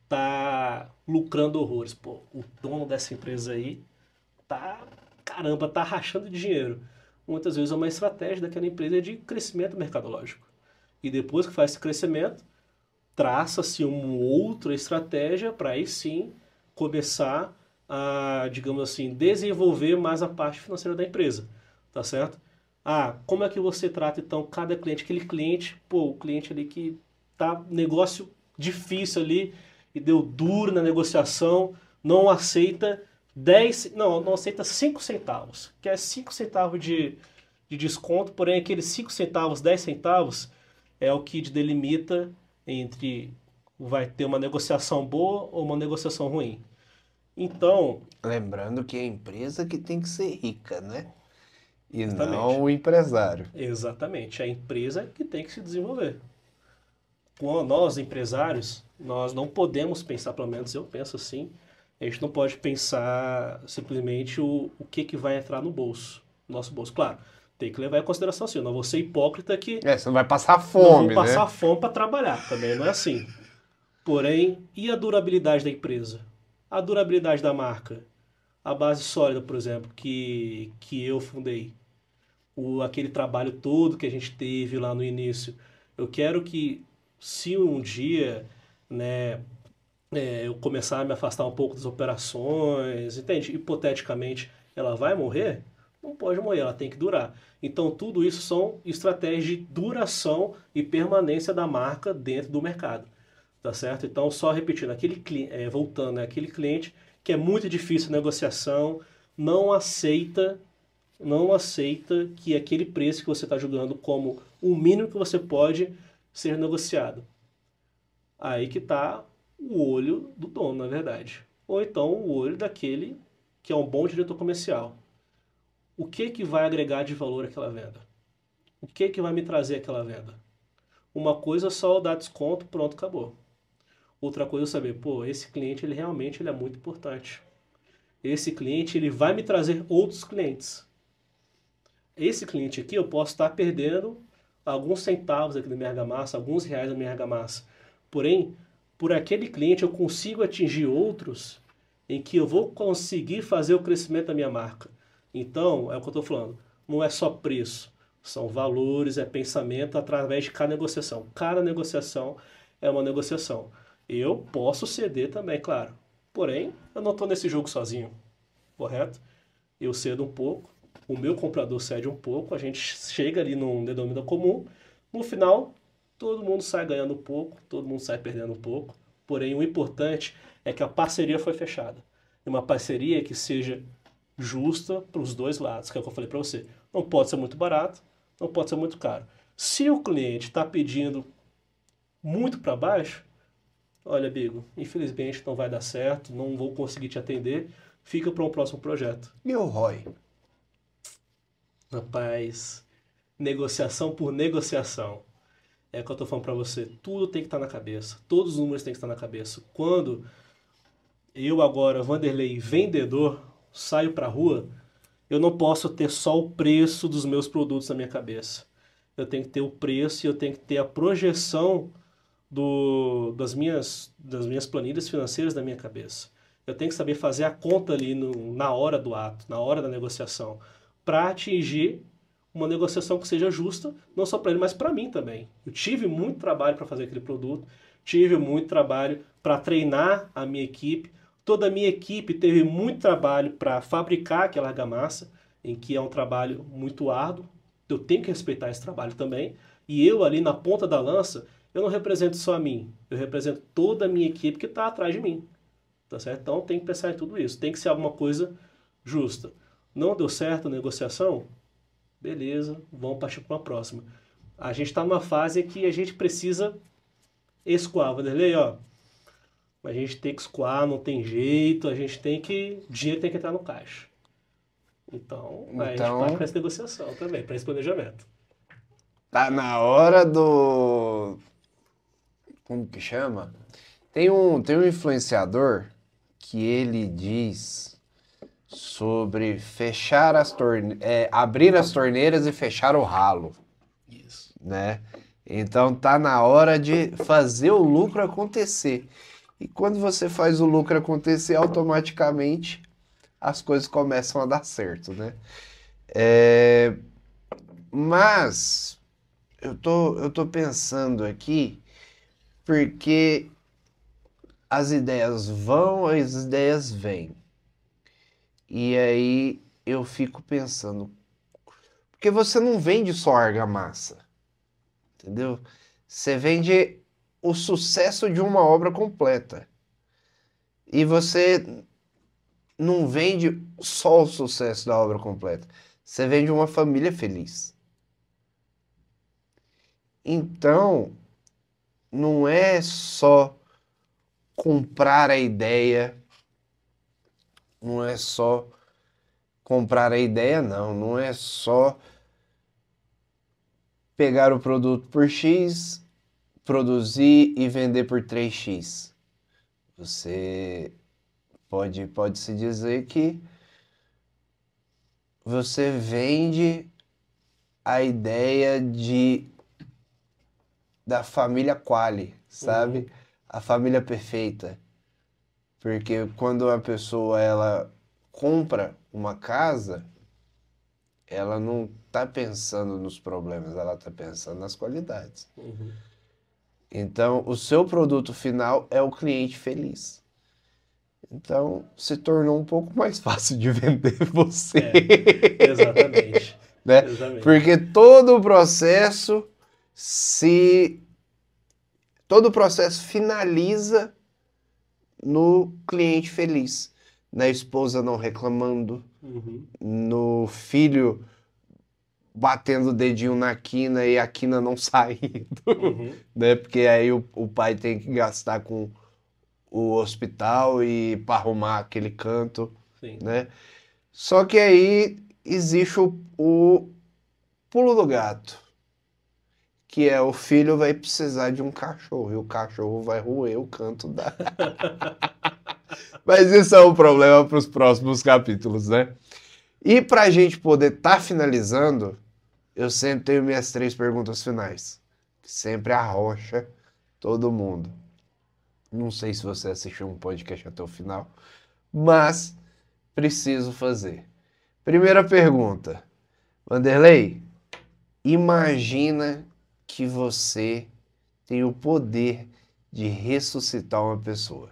tá lucrando horrores. Pô, o dono dessa empresa aí tá rachando dinheiro. Muitas vezes é uma estratégia daquela empresa de crescimento mercadológico. E depois que faz esse crescimento, traça-se uma outra estratégia para aí sim começar a, digamos assim, desenvolver mais a parte financeira da empresa, tá certo? Como é que você trata então cada cliente? Aquele cliente, o cliente ali que tá negócio difícil ali e deu duro na negociação, não aceita não aceita 5 centavos, quer 5 centavos de desconto, porém aqueles 5 centavos, 10 centavos é o que delimita entre vai ter uma negociação boa ou uma negociação ruim. Então... Lembrando que é a empresa que tem que ser rica, né? E exatamente. Não o empresário. Exatamente. É a empresa que tem que se desenvolver. Nós, empresários, nós não podemos pensar, pelo menos eu penso assim, a gente não pode pensar simplesmente o que vai entrar no bolso, no nosso bolso. Claro, tem que levar em consideração assim, eu não vou ser hipócrita que... você não vai passar fome, não vou passar fome para trabalhar, também não é assim. Porém, e a durabilidade da empresa? A durabilidade da marca? A base sólida, por exemplo, que eu fundei. Aquele trabalho todo que a gente teve lá no início. Eu quero que, se um dia, né, eu começar a me afastar um pouco das operações, entende? Hipoteticamente, ela vai morrer? Não pode morrer, ela tem que durar. Então, tudo isso são estratégias de duração e permanência da marca dentro do mercado. Tá certo? Então, só repetindo, voltando, né, aquele cliente que é muito difícil a negociação, não aceita que aquele preço que você está julgando como o mínimo que você pode ser negociado. Aí que está o olho do dono, na verdade. Ou então o olho daquele que é um bom diretor comercial. O que vai agregar de valor àquela venda? O que que vai me trazer aquela venda? Uma coisa é só eu dar desconto, pronto, acabou. Outra coisa é saber, pô, esse cliente ele realmente ele é muito importante. Esse cliente ele vai me trazer outros clientes. Esse cliente aqui eu posso estar perdendo alguns centavos aqui da minha argamassa, alguns reais da minha argamassa. Porém, por aquele cliente eu consigo atingir outros em que eu vou conseguir fazer o crescimento da minha marca. Então, é o que eu estou falando, não é só preço, são valores, é pensamento através de cada negociação. Cada negociação é uma negociação. Eu posso ceder também, claro. Porém, eu não estou nesse jogo sozinho, correto? Eu cedo um pouco, o meu comprador cede um pouco, a gente chega ali num denominador comum, no final todo mundo sai ganhando um pouco, todo mundo sai perdendo um pouco, porém o importante é que a parceria foi fechada. E uma parceria que seja justa para os dois lados, que é o que eu falei para você. Não pode ser muito barato, não pode ser muito caro. Se o cliente está pedindo muito para baixo, olha, amigo, infelizmente não vai dar certo, não vou conseguir te atender, fica para um próximo projeto. E o ROI? Rapaz, negociação por negociação. É o que eu tô falando pra você. Tudo tem que estar na cabeça. Todos os números têm que estar na cabeça. Quando eu agora, Vanderlei, vendedor, saio pra rua, eu não posso ter só o preço dos meus produtos na minha cabeça. Eu tenho que ter o preço e eu tenho que ter a projeção das minhas planilhas financeiras na minha cabeça. Eu tenho que saber fazer a conta ali na hora do ato, na hora da negociação, para atingir uma negociação que seja justa, não só para ele, mas para mim também. Eu tive muito trabalho para fazer aquele produto, tive muito trabalho para treinar a minha equipe, toda a minha equipe teve muito trabalho para fabricar aquela argamassa, em que é um trabalho muito árduo, eu tenho que respeitar esse trabalho também, e eu ali na ponta da lança, eu não represento só a mim, eu represento toda a minha equipe que está atrás de mim, tá certo? Então tem que pensar em tudo isso, tem que ser alguma coisa justa. Não deu certo a negociação? Beleza, vamos partir para uma próxima. A gente está numa fase que a gente precisa escoar, Vanderlei, ó. A gente tem que escoar, não tem jeito, a gente tem que... O dinheiro tem que entrar no caixa. Então, a gente parte para essa negociação também, para esse planejamento. Tá na hora do... Como que chama? Tem um influenciador que ele diz sobre fechar abrir as torneiras e fechar o ralo. Isso. Né? Então tá na hora de fazer o lucro acontecer. E quando você faz o lucro acontecer, automaticamente as coisas começam a dar certo, né? Mas eu tô pensando aqui porque as ideias vão, as ideias vêm. E aí eu fico pensando, porque você não vende só argamassa, entendeu? Você vende o sucesso de uma obra completa. E você não vende só o sucesso da obra completa, você vende uma família feliz. Então, não é só comprar a ideia, não é só comprar a ideia, não é só pegar o produto por X, produzir e vender por 3x. Você pode-se dizer que você vende a ideia da família quali, sabe? Uhum. A família perfeita. Porque quando a pessoa ela compra uma casa, ela não está pensando nos problemas, ela está pensando nas qualidades. Uhum. Então, o seu produto final é o cliente feliz. Então, se tornou um pouco mais fácil de vender você. Exatamente. Né? Exatamente. Porque todo o processo finaliza no cliente feliz, na esposa não reclamando, Uhum. no filho batendo o dedinho na quina e a quina não saindo, Uhum. né? Porque aí o pai tem que gastar com o hospital e para arrumar aquele canto, Sim. né? Só que aí existe o pulo do gato. que é o filho vai precisar de um cachorro e o cachorro vai roer o canto da... Mas isso é um problema para os próximos capítulos, né? E para a gente poder estar finalizando, eu sempre tenho minhas 3 perguntas finais, que sempre arrocha todo mundo. Não sei se você assistiu um podcast até o final, mas preciso fazer. Primeira pergunta. Vanderlei, imagina que você tem o poder de ressuscitar uma pessoa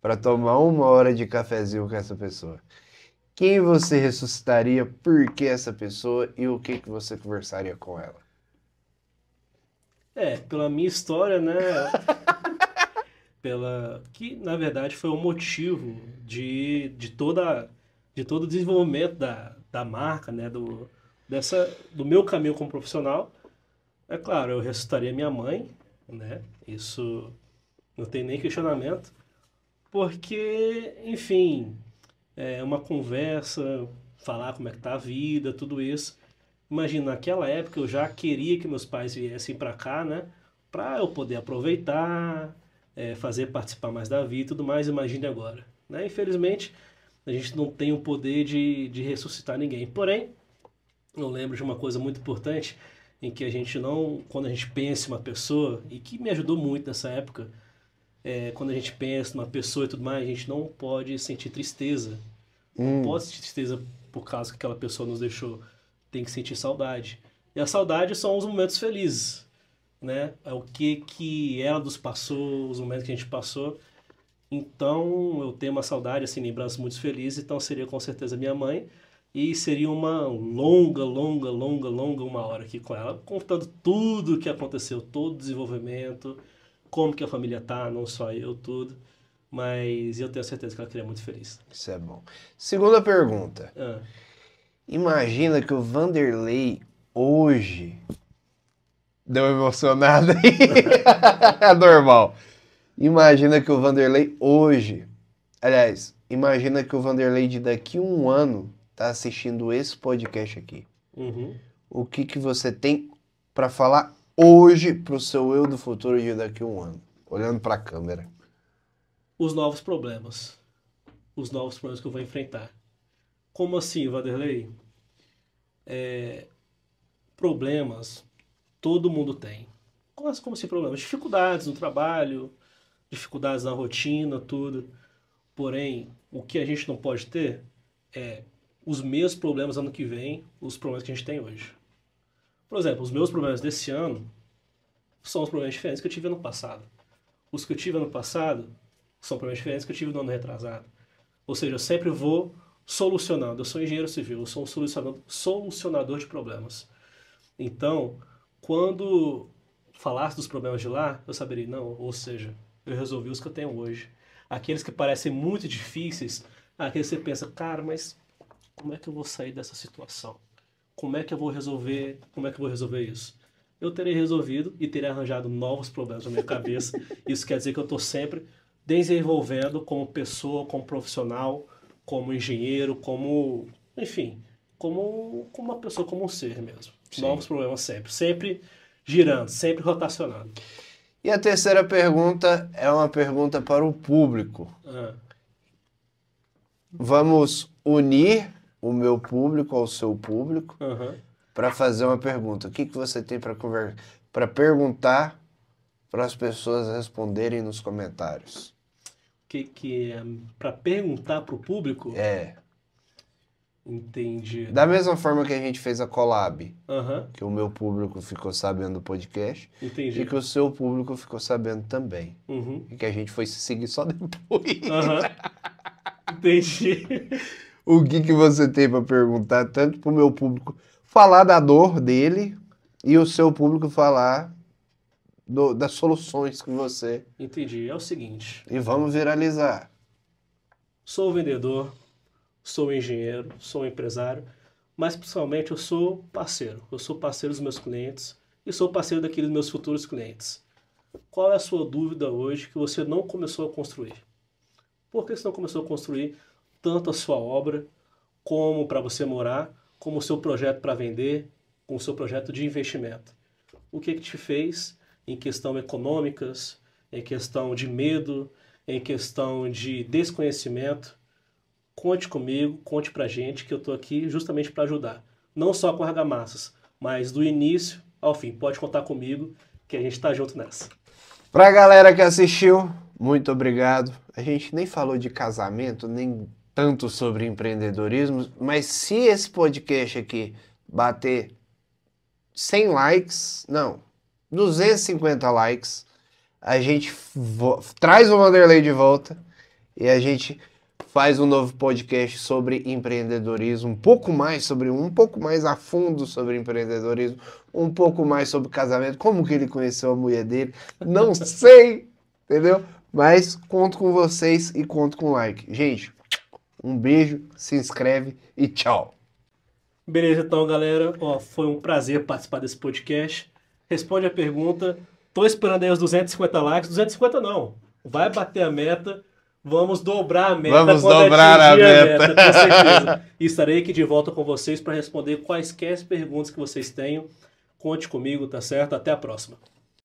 para tomar 1 hora de cafezinho com essa pessoa. Quem você ressuscitaria, por que essa pessoa e o que você conversaria com ela? Pela minha história, né? Que, na verdade, foi o motivo de todo o desenvolvimento da marca, né? Do meu caminho como profissional. É claro, eu ressuscitaria minha mãe, né? Isso não tem nem questionamento. Porque, enfim, é uma conversa, falar como é que tá a vida, tudo isso. Imagina, naquela época eu já queria que meus pais viessem para cá, né? Para eu poder aproveitar, fazer participar mais da vida e tudo mais. Imagine agora, né? Infelizmente, a gente não tem o poder de ressuscitar ninguém. Porém, eu lembro de uma coisa muito importante em que a gente não, quando a gente pensa em uma pessoa, e que me ajudou muito nessa época, quando a gente pensa numa pessoa e tudo mais, a gente não pode sentir tristeza. Não pode sentir tristeza por causa que aquela pessoa nos deixou. Tem que sentir saudade. E a saudade são os momentos felizes, né? É o que ela nos passou, os momentos que a gente passou. Então, eu tenho uma saudade, assim, lembranças muito felizes. Então, seria com certeza minha mãe. E seria uma longa 1 hora aqui com ela, contando tudo o que aconteceu, todo o desenvolvimento, como que a família tá, não só eu, tudo. Mas eu tenho certeza que ela queria muito feliz. Isso é bom. Segunda pergunta. Ah. Imagina que o Vanderlei hoje... Deu emocionado aí. É normal. Imagina que o Vanderlei hoje... Aliás, imagina que o Vanderlei de daqui a 1 ano tá assistindo esse podcast aqui. Uhum. O que você tem para falar hoje pro seu eu do futuro de daqui a 1 ano? Olhando para a câmera. Os novos problemas. Os novos problemas que eu vou enfrentar. Como assim, Vanderlei? Problemas todo mundo tem. Como assim problemas? Dificuldades no trabalho, dificuldades na rotina, tudo. Porém, o que a gente não pode ter é os mesmos problemas ano que vem, os problemas que a gente tem hoje. Por exemplo, os meus problemas desse ano são os problemas diferentes que eu tive ano passado. Os que eu tive ano passado são problemas diferentes que eu tive no ano retrasado. Ou seja, eu sempre vou solucionando. Eu sou engenheiro civil, eu sou um solucionador de problemas. Então, quando falasse dos problemas de lá, eu saberia, não, ou seja, eu resolvi os que eu tenho hoje. Aqueles que parecem muito difíceis, aqueles que você pensa, cara, mas como é que eu vou sair dessa situação? Como é que eu vou resolver isso? Eu terei resolvido e terei arranjado novos problemas na minha cabeça. Isso quer dizer que eu estou sempre desenvolvendo como pessoa, como profissional, como engenheiro, como, enfim, como uma pessoa, como um ser mesmo. Sim. Novos problemas sempre. Sempre girando, sempre rotacionando. E a terceira pergunta é uma pergunta para o público. Vamos unir o meu público ao seu público para fazer uma pergunta. O que você tem para perguntar para as pessoas responderem nos comentários? Que é para perguntar para o público? Entendi. Da mesma forma que a gente fez a collab, que o meu público ficou sabendo do podcast, entendi, e que o seu público ficou sabendo também. E que a gente foi se seguir só depois. Entendi. O que você tem para perguntar, tanto para o meu público falar da dor dele e o seu público falar das soluções que você... Entendi. É o seguinte. E vamos viralizar. Sou vendedor, sou engenheiro, sou empresário, mas principalmente eu sou parceiro. Eu sou parceiro dos meus clientes e sou parceiro daqueles meus futuros clientes. Qual é a sua dúvida hoje que você não começou a construir? Por que você não começou a construir tanto a sua obra, como para você morar, como o seu projeto para vender, com o seu projeto de investimento? o que te fez em questão econômicas, em questão de medo, em questão de desconhecimento. Conte comigo, conte pra gente, que eu tô aqui justamente para ajudar. Não só com argamassas, mas do início ao fim. Pode contar comigo, que a gente tá junto nessa. Pra galera que assistiu, muito obrigado. A gente nem falou de casamento, nem tanto sobre empreendedorismo, mas se esse podcast aqui bater 100 likes, não, 250 likes, a gente traz o Vanderlei de volta e a gente faz um novo podcast sobre empreendedorismo, um pouco mais a fundo sobre empreendedorismo, um pouco mais sobre casamento, como que ele conheceu a mulher dele, não sei, entendeu? Mas conto com vocês e conto com like. Gente, um beijo, se inscreve e tchau. Beleza, então, galera, ó, foi um prazer participar desse podcast. Responde a pergunta. Tô esperando aí os 250 likes. 250 não. Vai bater a meta. Vamos dobrar a meta. Vamos dobrar a meta. Com certeza. E estarei aqui de volta com vocês para responder quaisquer perguntas que vocês tenham. Conte comigo, tá certo? Até a próxima.